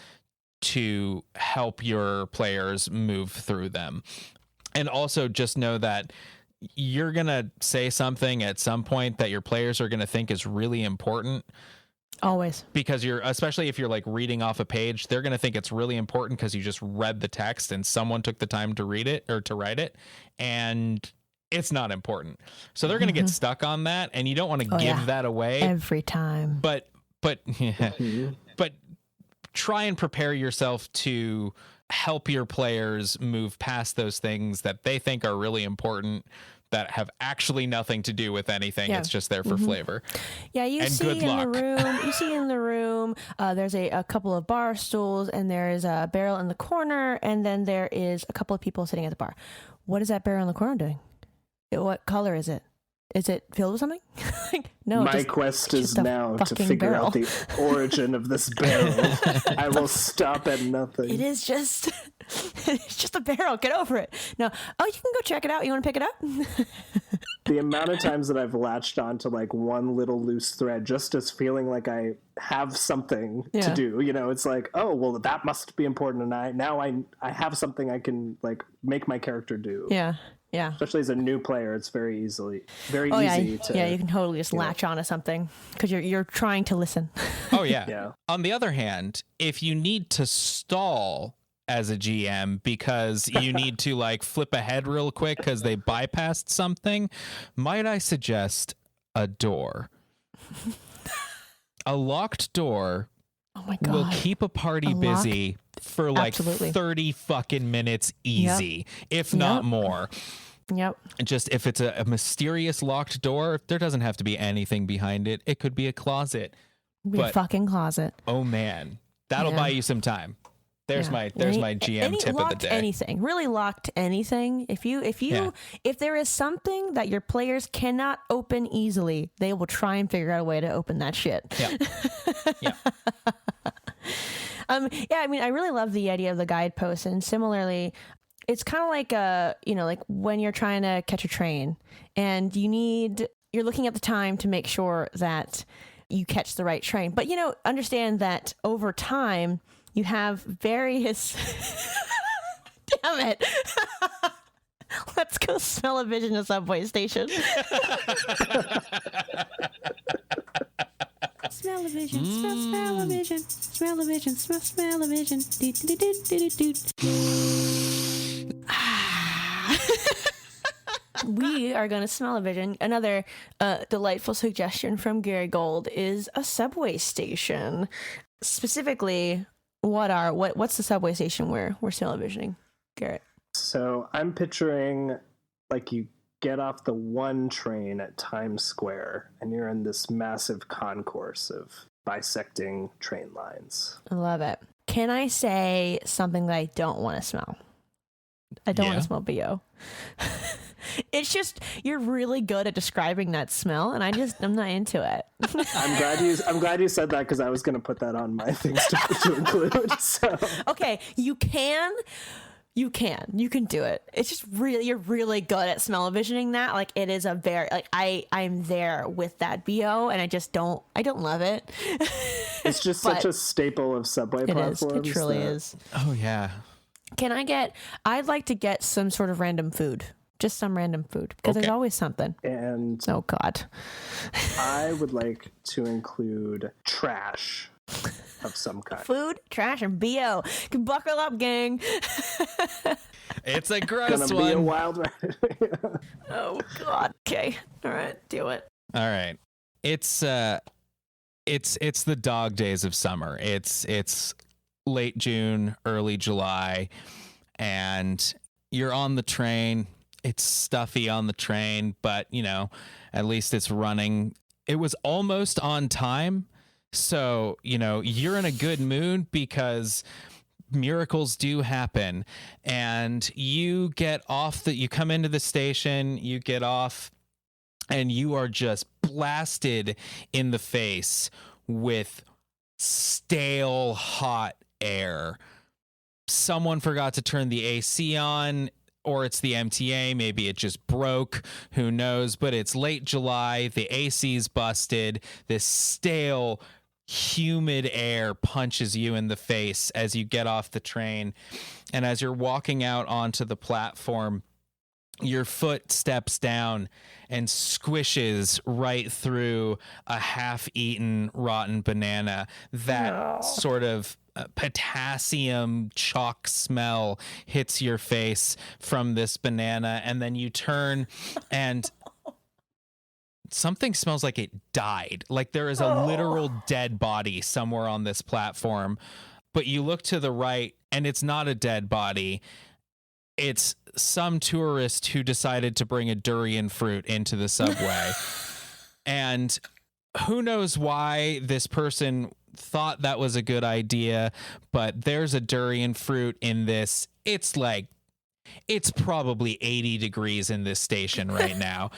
to help your players move through them. And also just know that you're going to say something at some point that your players are going to think is really important. Always. Because especially if you're like reading off a page, they're going to think it's really important because you just read the text and someone took the time to read it or to write it, and it's not important. So they're going to get stuck on that, and you don't want to give that away every time. But try and prepare yourself to help your players move past those things that they think are really important, that have actually nothing to do with anything. Yeah. It's just there for flavor. Yeah, you And see good in luck. the room. You see in the room. There's a couple of bar stools, and there is a barrel in the corner, and then there is a couple of people sitting at the bar. What is that barrel in the corner doing? What color is it? Is it filled with something? No. My quest is now to figure out the origin of this barrel. I will stop at nothing. It is just, it's just a barrel. Get over it. No. Oh, you can go check it out. You want to pick it up? The amount of times that I've latched onto like one little loose thread just as feeling like I have something to do. You know, it's like, oh, well, that must be important, and I have something I can like make my character do. Yeah. Yeah. Especially as a new player, it's very easy to. Yeah, you can totally just latch onto something because you're trying to listen. Oh, yeah. Yeah. On the other hand, if you need to stall as a GM because you need to like flip ahead real quick because they bypassed something, might I suggest a door? A locked door Oh my God. will keep a party busy for like 30 fucking minutes easy, if not more. Yep. Just if it's a mysterious locked door, there doesn't have to be anything behind it. It could be a closet. Be a fucking closet. Oh man, that'll buy you some time. There's my GM tip of the day. Anything, really locked anything. If there is something that your players cannot open easily, they will try and figure out a way to open that shit. Yeah. Yeah. Yeah, I mean, I really love the idea of the guideposts, and similarly, it's kind of like like when you're trying to catch a train, and you're looking at the time to make sure that you catch the right train. But understand that over time, you have various. Damn it! Let's go smell a vision a subway station. Smell a vision, smell a vision, smell a vision, smell a vision. We are going to smell a vision. Another delightful suggestion from Gary Gold is a subway station. Specifically, what's the subway station where we're smell visioning, Garret? So I'm picturing like you get off the one train at Times Square and you're in this massive concourse of bisecting train lines. I love it. Can I say something that I don't want to smell? I don't want to smell BO. It's just, you're really good at describing that smell, and I'm not into it. I'm glad you said that, because I was going to put that on my things to include. So. Okay, you can do it. It's just you're really good at smell-o-visioning that. Like, it is a very, like, I'm there with that BO, and I don't love it. It's just such a staple of subway platforms. It truly is. Oh yeah. I'd like to get some sort of random food. Just some random food, because there's always something. And oh God. I would like to include trash of some kind. Food, trash, and BO. Buckle up, gang. It's a gross Gonna one. be a wild ride. Oh God. Okay. All right. Do it. All right. It's the dog days of summer. It's late June, early July, and you're on the train. It's stuffy on the train, but at least it's running. It was almost on time. So, you're in a good mood because miracles do happen, and you come into the station, you get off, and you are just blasted in the face with stale hot air. Someone forgot to turn the AC on, or it's the MTA. Maybe it just broke. Who knows? But it's late July. The AC's busted. This stale, humid air punches you in the face as you get off the train. And as you're walking out onto the platform, your foot steps down and squishes right through a half-eaten rotten banana. That sort of potassium chalk smell hits your face from this banana, and then you turn and something smells like it died. Like there is a literal dead body somewhere on this platform, but you look to the right and it's not a dead body. It's some tourist who decided to bring a durian fruit into the subway. And who knows why this person thought that was a good idea, but there's a durian fruit in this. It's probably 80 degrees in this station right now.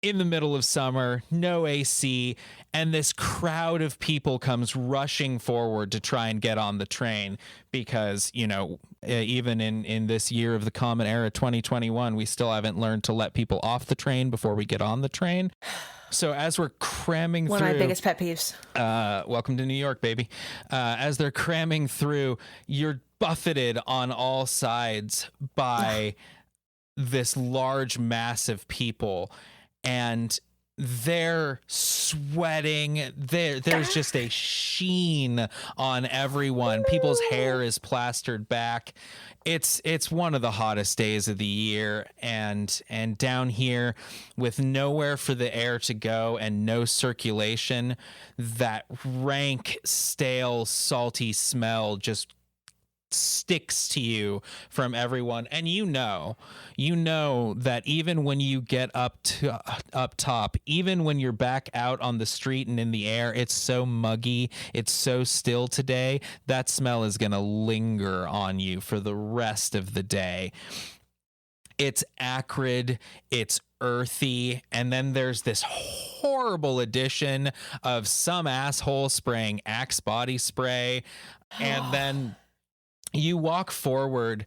In the middle of summer, no AC, and this crowd of people comes rushing forward to try and get on the train because, even in this year of the common era, 2021, we still haven't learned to let people off the train before we get on the train. So as we're cramming through... One of my biggest pet peeves. Welcome to New York, baby. As they're cramming through, you're buffeted on all sides by this large mass of people. And they're sweating. There's just a sheen on everyone. People's hair is plastered back. It's one of the hottest days of the year, and down here with nowhere for the air to go and no circulation, that rank, stale, salty smell just sticks to you from everyone. And you know that even when you get up top, even when you're back out on the street and in the air, it's so muggy, it's so still today, that smell is going to linger on you for the rest of the day. It's acrid, it's earthy, and then there's this horrible addition of some asshole spraying Axe body spray, and then you walk forward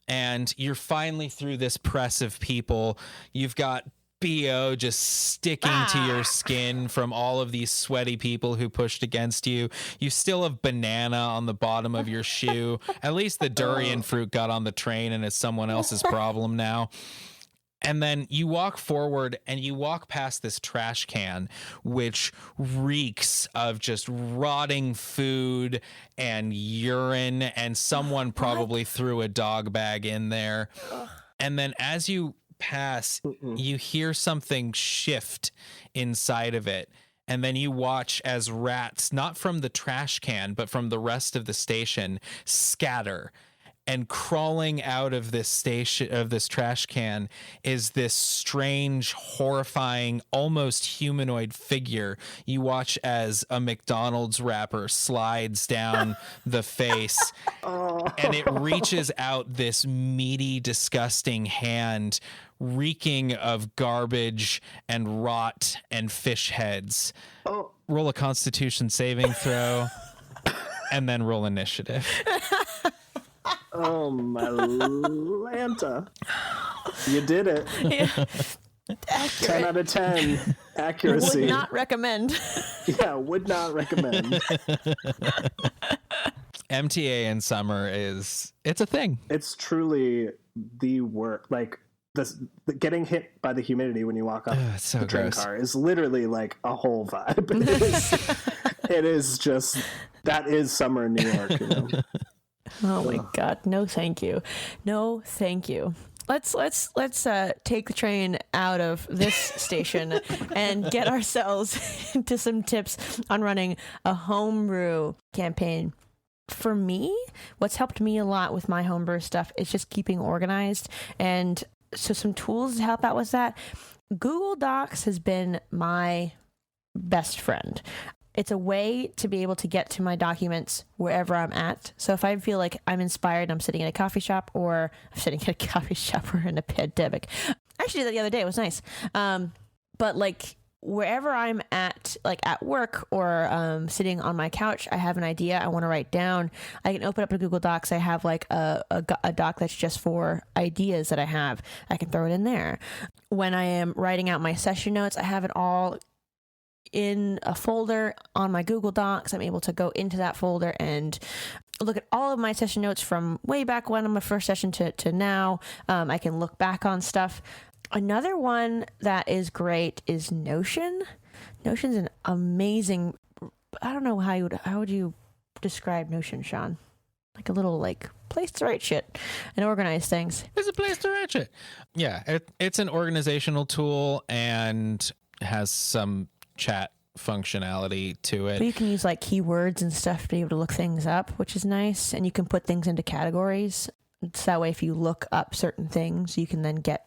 and you're finally through this press of people. You've got BO just sticking to your skin from all of these sweaty people who pushed against you. You still have banana on the bottom of your shoe. At least the durian fruit got on the train and it's someone else's problem now. And then you walk forward and you walk past this trash can, which reeks of just rotting food and urine, and someone probably threw a dog bag in there. And then as you pass, you hear something shift inside of it. And then you watch as rats, not from the trash can, but from the rest of the station, scatter. And crawling out of this station, of this trash can, is this strange, horrifying, almost humanoid figure. You watch as a McDonald's wrapper slides down the face, and it reaches out this meaty, disgusting hand, reeking of garbage and rot and fish heads. Roll a Constitution saving throw, and then roll initiative. Oh, my Lanta. You did it. Yeah. 10 out of 10 accuracy. Would not recommend. Yeah, would not recommend. MTA in summer it's a thing. It's truly the work. Like, the getting hit by the humidity when you walk off so the train gross. car is literally like a whole vibe. It is just, that is summer in New York, you know? Oh my God. No, thank you. No, thank you. Let's take the train out of this station and get ourselves into some tips on running a homebrew campaign. For me, what's helped me a lot with my homebrew stuff is just keeping organized. And so some tools to help out with that. Google Docs has been my best friend. It's a way to be able to get to my documents wherever I'm at. So if I feel like I'm inspired, I'm sitting in a coffee shop, or I'm sitting in a coffee shop or in a pandemic. I actually did that the other day. It was nice. But like wherever I'm at, like at work or sitting on my couch, I have an idea I want to write down. I can open up a Google Docs. I have like a doc that's just for ideas that I have. I can throw it in there. When I am writing out my session notes, I have it all in a folder on my Google Docs. I'm able to go into that folder and look at all of my session notes from way back when on my first session to now. I can look back on stuff. Another one that is great is Notion. Notion's an amazing, I don't know how would you describe Notion, Sean? Like a little like place to write shit and organize things. It's a place to write shit. Yeah, it's an organizational tool and has some chat functionality to it. But you can use like keywords and stuff to be able to look things up, which is nice. And you can put things into categories. So that way, if you look up certain things, you can then get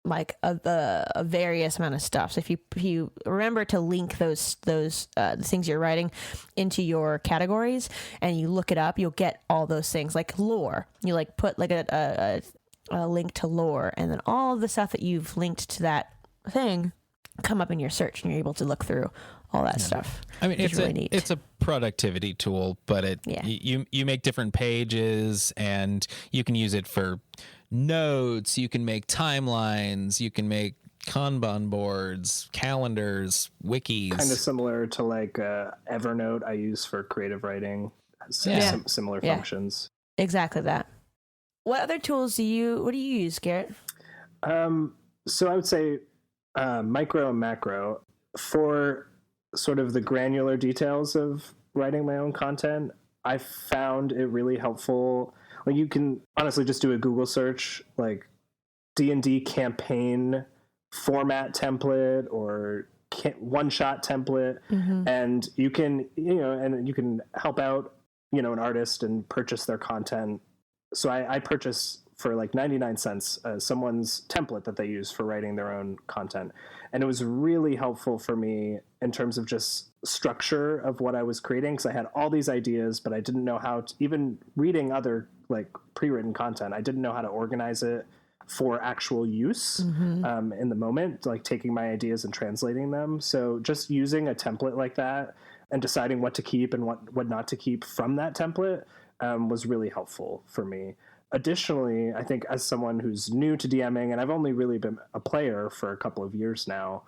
like a various amount of stuff. So if you remember to link those the things you're writing into your categories and you look it up, you'll get all those things like lore. You like put like a link to lore, and then all of the stuff that you've linked to that thing come up in your search, and you're able to look through all that stuff. I mean, it's really neat. It's a productivity tool, but you make different pages, and you can use it for notes. You can make timelines. You can make Kanban boards, calendars, wikis. Kind of similar to like Evernote I use for creative writing. Similar functions. Exactly that. What other tools do you use, Garret? So I would say micro and macro. For sort of the granular details of writing my own content, I found it really helpful. Like, you can honestly just do a Google search, like D&D campaign format template or one-shot template, and you can help out, an artist and purchase their content. So I purchase for like 99 cents someone's template that they use for writing their own content. And it was really helpful for me in terms of just structure of what I was creating, because I had all these ideas, but I didn't know how to, even reading other like pre-written content, I didn't know how to organize it for actual use in the moment, like taking my ideas and translating them. So just using a template like that and deciding what to keep and what not to keep from that template was really helpful for me. Additionally, I think as someone who's new to DMing, and I've only really been a player for a couple of years now,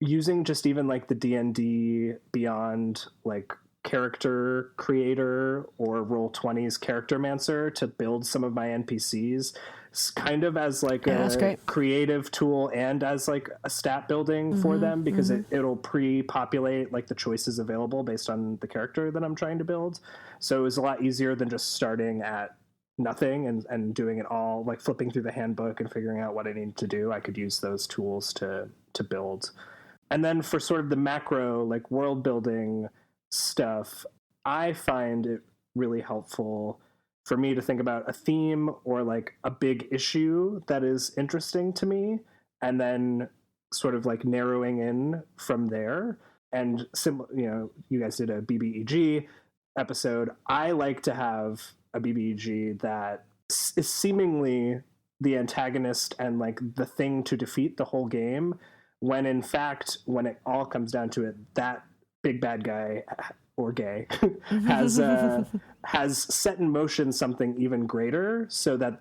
using just even like the D&D Beyond like character creator or Roll20's Charactermancer to build some of my NPCs, kind of as like a creative tool and as like a stat building for them, because it'll pre-populate like the choices available based on the character that I'm trying to build. So it was a lot easier than just starting at nothing and doing it all, like flipping through the handbook and figuring out what I needed to do. I could use those tools to build. And then for sort of the macro, like world building stuff, I find it really helpful for me to think about a theme or like a big issue that is interesting to me, and then sort of like narrowing in from there. And you guys did a BBEG episode. I like to have a BBEG that is seemingly the antagonist and like the thing to defeat the whole game, when in fact, when it all comes down to it, that big bad guy or gay has set in motion something even greater, so that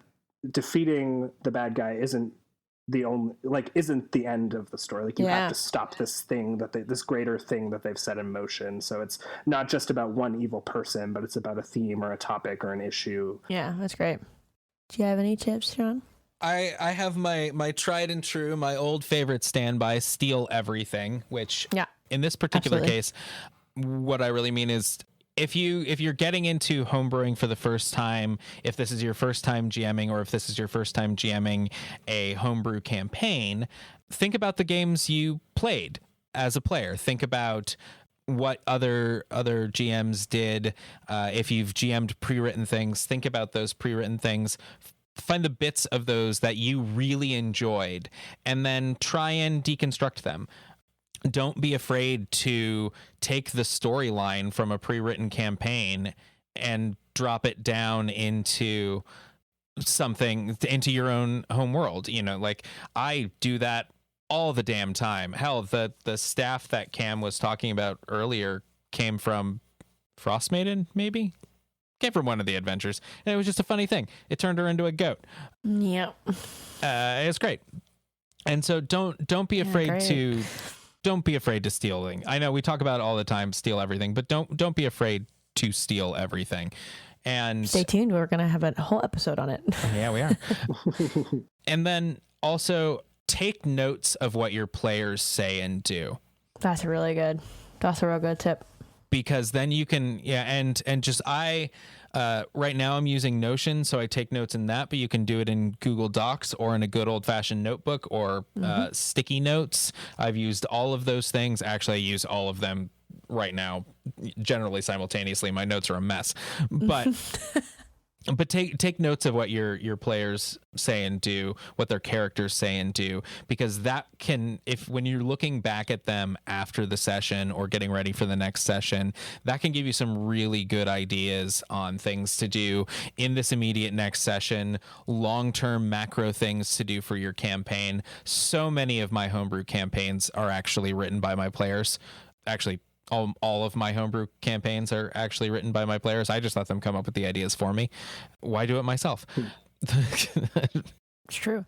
defeating the bad guy isn't the end of the story. Like, you have to stop this thing this greater thing that they've set in motion. So it's not just about one evil person, but it's about a theme or a topic or an issue. Yeah, that's great. Do you have any tips, Sean? I have my tried and true, my old favorite standby, steal everything, which in this particular case, what I really mean is, if you're getting into homebrewing for the first time, if this is your first time GMing, or if this is your first time GMing a homebrew campaign, think about the games you played as a player. Think about what other GMs did. If you've GM'd pre-written things, think about those pre-written things. Find the bits of those that you really enjoyed, and then try and deconstruct them. Don't be afraid to take the storyline from a pre-written campaign and drop it down into your own home world. Like, I do that all the damn time. Hell, the staff that Kamm was talking about earlier came from Frostmaiden, maybe? Came from one of the adventures. And it was just a funny thing. It turned her into a goat. Yeah. It's great. And so don't be afraid to... Don't be afraid to steal things. I know we talk about it all the time, steal everything, but don't be afraid to steal everything. And stay tuned. We're going to have a whole episode on it. Yeah, we are. And then also take notes of what your players say and do. That's a real good tip. Because then you can, and just right now I'm using Notion, so I take notes in that, but you can do it in Google Docs or in a good old-fashioned notebook or sticky notes. I've used all of those things. Actually, I use all of them right now, generally simultaneously. My notes are a mess. But But take notes of what your players say and do, what their characters say and do, because that can, if when you're looking back at them after the session or getting ready for the next session, that can give you some really good ideas on things to do in this immediate next session, long-term macro things to do for your campaign. So many of my homebrew campaigns are actually written by my players. Actually, all of my homebrew campaigns are actually written by my players. I just let them come up with the ideas for me. Why do it myself? It's true.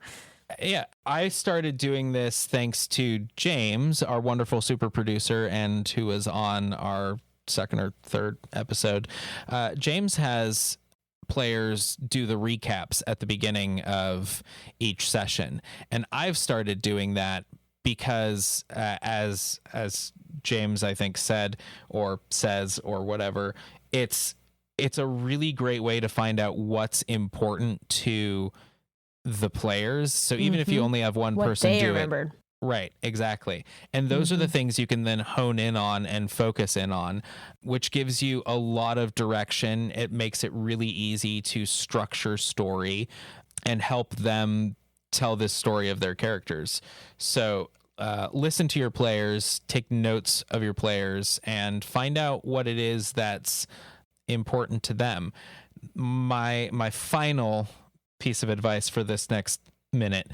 Yeah, I started doing this thanks to James, our wonderful super producer, and who was on our second or third episode. James has players do the recaps at the beginning of each session, and I've started doing that because as James, I think, said or says or whatever, it's a really great way to find out what's important to the players. So even if you only have one person do remembered. it. Right, exactly. And those are the things you can then hone in on and focus in on, which gives you a lot of direction. It makes it really easy to structure story and help them tell this story of their characters. So listen to your players, take notes of your players, and find out what it is that's important to them. My final piece of advice for this next minute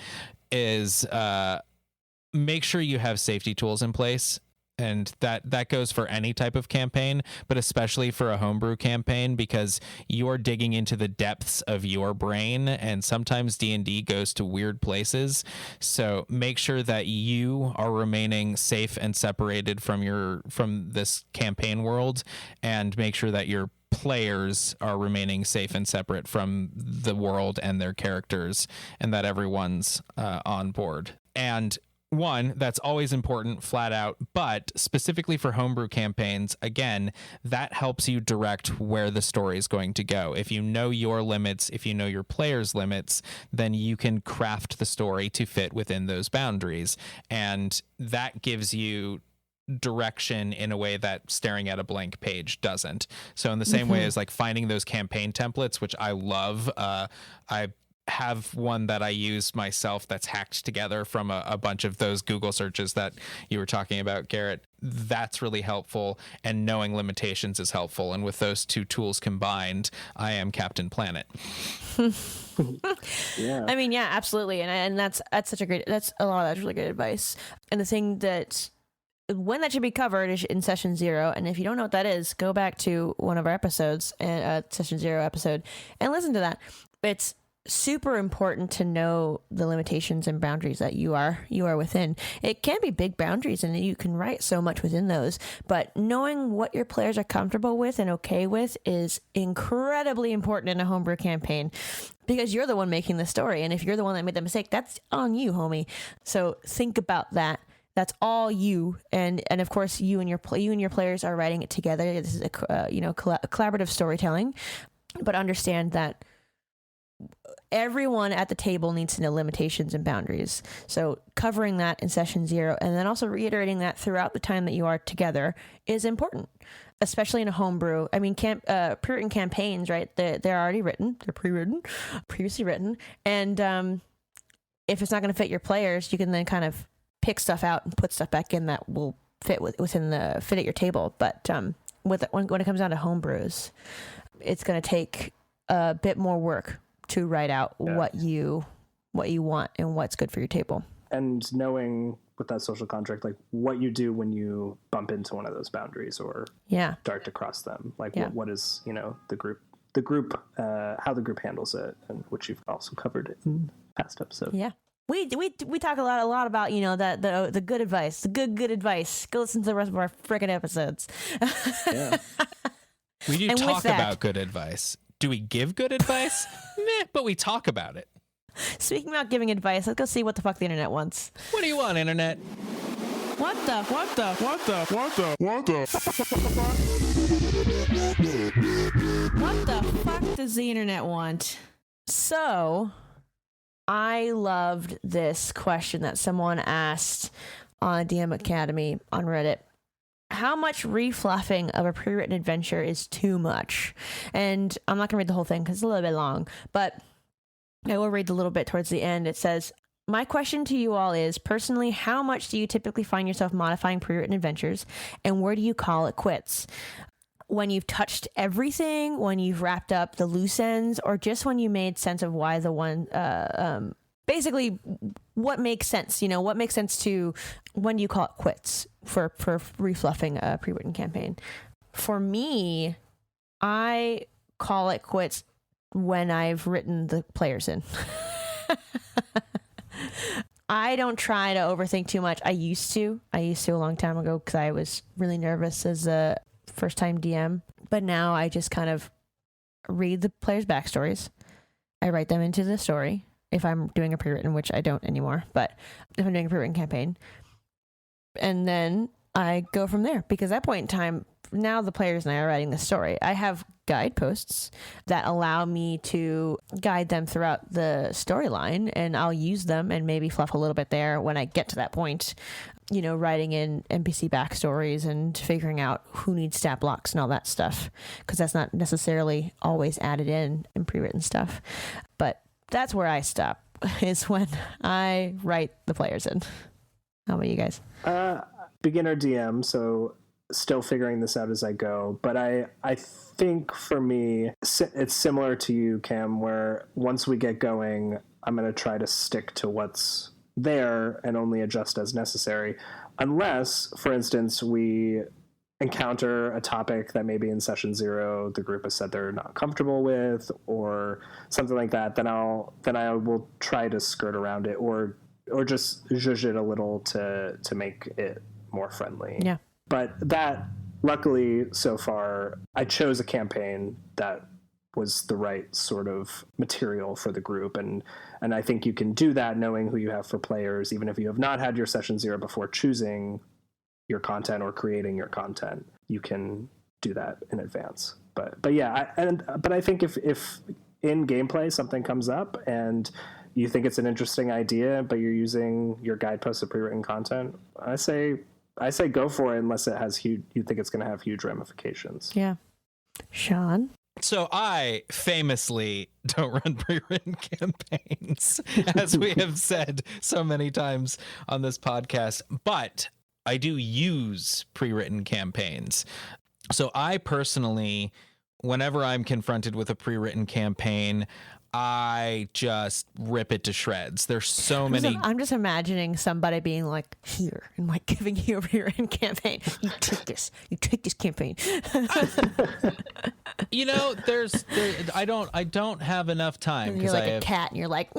is make sure you have safety tools in place. And that goes for any type of campaign, but especially for a homebrew campaign, because you're digging into the depths of your brain, and sometimes D&D goes to weird places. So make sure that you are remaining safe and separated from this campaign world, and make sure that your players are remaining safe and separate from the world and their characters, and that everyone's on board. And one, that's always important, flat out, but specifically for homebrew campaigns, again, that helps you direct where the story is going to go. If you know your limits, if you know your players' limits, then you can craft the story to fit within those boundaries. And that gives you direction in a way that staring at a blank page doesn't. So in the same way as like finding those campaign templates, which I love, I have one that I use myself that's hacked together from a bunch of those Google searches that you were talking about, Garret. That's really helpful, and knowing limitations is helpful. And with those two tools combined, I am Captain Planet. Yeah. I mean, yeah, absolutely. And that's such a great, that's a lot of that's really good advice. And the thing that, when that should be covered is in session 0. And if you don't know what that is, go back to one of our episodes, session 0 episode, and listen to that. It's super important to know the limitations and boundaries that you are within. It can be big boundaries, and you can write so much within those, but knowing what your players are comfortable with and okay with is incredibly important in a homebrew campaign, because you're the one making the story, and if you're the one that made the mistake, that's on you, homie. So think about that. That's all you, and of course you and your players are writing it together. This is a collaborative storytelling, but understand that everyone at the table needs to know limitations and boundaries. So covering that in session 0, and then also reiterating that throughout the time that you are together, is important, especially in a homebrew. I mean, pre-written campaigns, right? They're already written, they're previously written, and if it's not going to fit your players, you can then kind of pick stuff out and put stuff back in that will fit fit at your table. But when it comes down to homebrews, it's going to take a bit more work to write out what you want and what's good for your table. And knowing with that social contract, like what you do when you bump into one of those boundaries or start to cross them, like what is, the group, how the group handles it, and which you've also covered in past episodes. Yeah. We talk a lot about, that the good advice, the good advice. Go listen to the rest of our freaking episodes. Yeah. We do talk about good advice. Do we give good advice? Meh, but we talk about it. Speaking about giving advice, let's go see what the fuck the internet wants. What do you want, internet? What the fuck does the internet want? So, I loved this question that someone asked on DM Academy on Reddit. how much refluffing of a pre-written adventure is too much. And I'm not going to read the whole thing because it's a little bit long, but I will read a little bit towards the end. It says, my question to you all is, personally, how much do you typically find yourself modifying pre-written adventures, and where do you call it quits? When you've touched everything, when you've wrapped up the loose ends, or just when you made sense of why the one, basically what makes sense, what makes sense to, when do you call it quits for refluffing a pre-written campaign? For me, I call it quits when I've written the players in. I don't try to overthink too much. I used to a long time ago because I was really nervous as a first time DM, but now I just kind of read the players' backstories. I write them into the story if I'm doing a pre-written, which I don't anymore, but if I'm doing a pre-written campaign, and then I go from there, because at that point in time, now the players and I are writing the story. I have guideposts that allow me to guide them throughout the storyline, and I'll use them and maybe fluff a little bit there when I get to that point, writing in NPC backstories and figuring out who needs stat blocks and all that stuff, because that's not necessarily always added in pre-written stuff. But that's where I stop, is when I write the players in. How about you guys? Beginner DM, so still figuring this out as I go. But I think for me, it's similar to you, Kamm, where once we get going, I'm going to try to stick to what's there and only adjust as necessary. Unless, for instance, we encounter a topic that maybe in session 0 the group has said they're not comfortable with, or something like that, then I will try to skirt around it, or just zhuzh it a little to make it more friendly. Yeah. But that, luckily, so far, I chose a campaign that was the right sort of material for the group, and I think you can do that knowing who you have for players, even if you have not had your session 0 before choosing your content or creating your content. You can do that in advance. But yeah, but I think if in gameplay something comes up and you think it's an interesting idea, but you're using your guideposts of pre-written content, I say go for it, unless it has you think it's going to have huge ramifications. Yeah. Sean? So I famously don't run pre-written campaigns, as we have said so many times on this podcast, but I do use pre-written campaigns. So I personally, whenever I'm confronted with a pre-written campaign, I just rip it to shreds. There's so many. I'm just imagining somebody being like, here, and like giving you a pre-written campaign. You take this campaign. I don't have enough time, because you're like a cat, and you're like,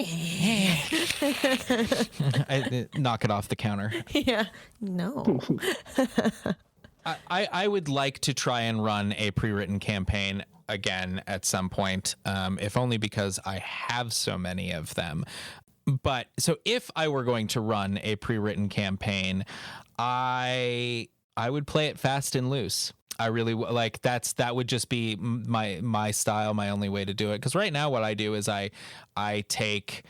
I knock it off the counter. Yeah, no. I would like to try and run a pre-written campaign again at some point, if only because I have so many of them. But so if I were going to run a pre-written campaign, I would play it fast and loose. I really like that would just be my style, my only way to do it. Because right now what I do is I take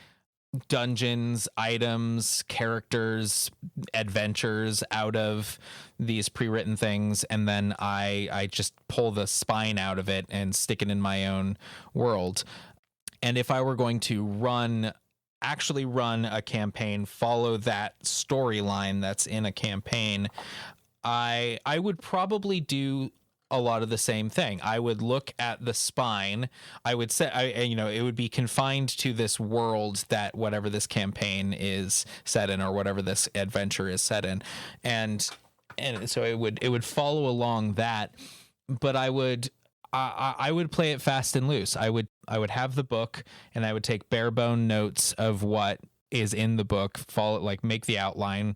dungeons, items, characters, adventures out of these pre-written things, and then I just pull the spine out of it and stick it in my own world. And if I were going to actually run a campaign, follow that storyline that's in a campaign, I would probably do a lot of the same thing. I would look at the spine. I would say, it would be confined to this world that whatever this campaign is set in, or whatever this adventure is set in, and so it would follow along that. But I would play it fast and loose. I would have the book, and I would take bare bone notes of what is in the book. Make the outline.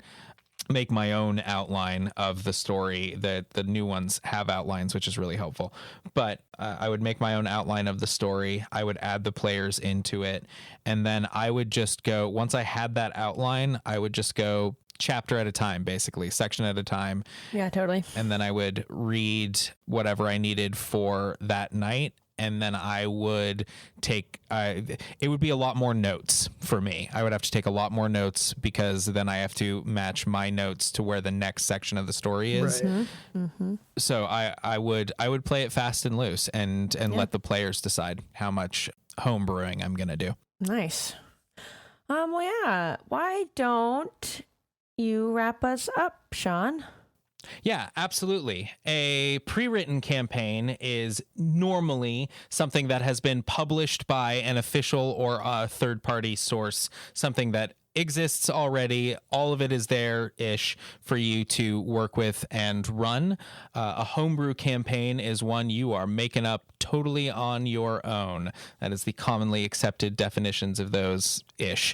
Make my own outline of the story. That the new ones have outlines, which is really helpful, but I would make my own outline of the story. I would add the players into it, and then I would just go, once I had that outline, I would just go chapter at a time, basically section at a time. Yeah, totally. And then I would read whatever I needed for that night, and then I would take it would be a lot more notes for me. I would have to take a lot more notes because then I have to match my notes to where the next section of the story is. Right. So I would play it fast and loose and let the players decide how much home brewing I'm gonna do. Nice. Well, yeah. Why don't you wrap us up, Sean? Yeah, absolutely. A pre-written campaign is normally something that has been published by an official or a third-party source, something that exists already. All of it is there-ish for you to work with and run. A homebrew campaign is one you are making up totally on your own. That is the commonly accepted definitions of those-ish.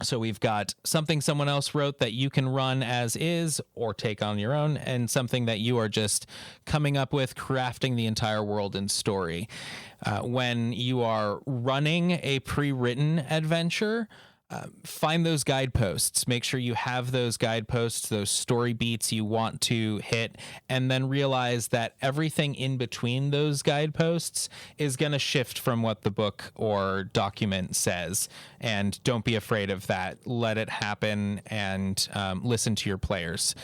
So we've got something someone else wrote that you can run as is or take on your own, and something that you are just coming up with, crafting the entire world and story. When you are running a pre-written adventure, find those guideposts. Make sure you have those guideposts, those story beats you want to hit, and then realize that everything in between those guideposts is going to shift from what the book or document says. And don't be afraid of that. Let it happen and listen to your players.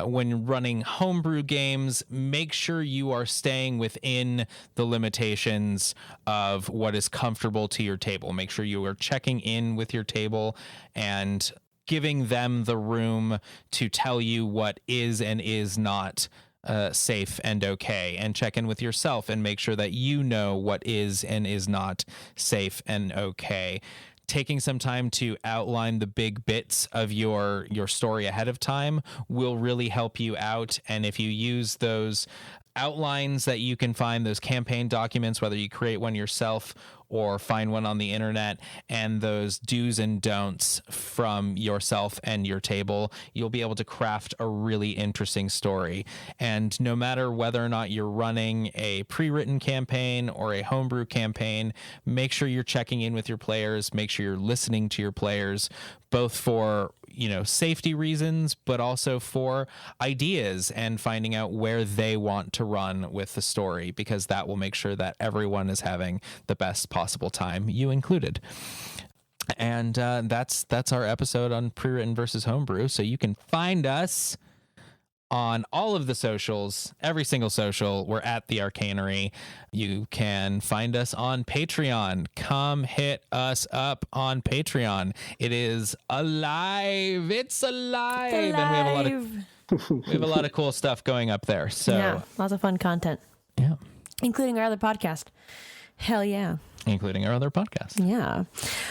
When running homebrew games, make sure you are staying within the limitations of what is comfortable to your table. Make sure you are checking in with your table and giving them the room to tell you what is and is not safe and okay, and check in with yourself and make sure that you know what is and is not safe and okay. Taking some time to outline the big bits of your story ahead of time will really help you out. And if you use those outlines that you can find, those campaign documents, whether you create one yourself or find one on the internet, and those do's and don'ts from yourself and your table, you'll be able to craft a really interesting story. And no matter whether or not you're running a pre-written campaign or a homebrew campaign, make sure you're checking in with your players, make sure you're listening to your players, both for, safety reasons, but also for ideas and finding out where they want to run with the story, because that will make sure that everyone is having the best possible time, you included. And that's our episode on pre-written versus homebrew. So you can find us on all of the socials, every single social. We're at The Arcanery. You can find us on Patreon. Come hit us up on Patreon. It is alive. It's alive. And we have a lot of cool stuff going up there. So yeah, lots of fun content. Yeah. Including our other podcast. Hell yeah. Including our other podcast. Yeah.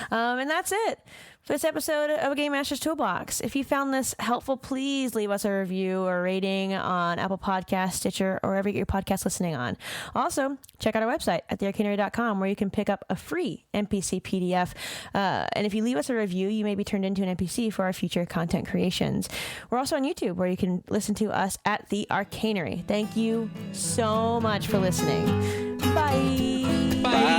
And that's it for this episode of Game Master's Toolbox. If you found this helpful, please leave us a review or rating on Apple Podcasts, Stitcher, or wherever you get your podcast listening on. Also, check out our website at thearcanery.com, where you can pick up a free NPC PDF. And if you leave us a review, you may be turned into an NPC for our future content creations. We're also on YouTube, where you can listen to us at The Arcanery. Thank you so much for listening. Bye. Bye.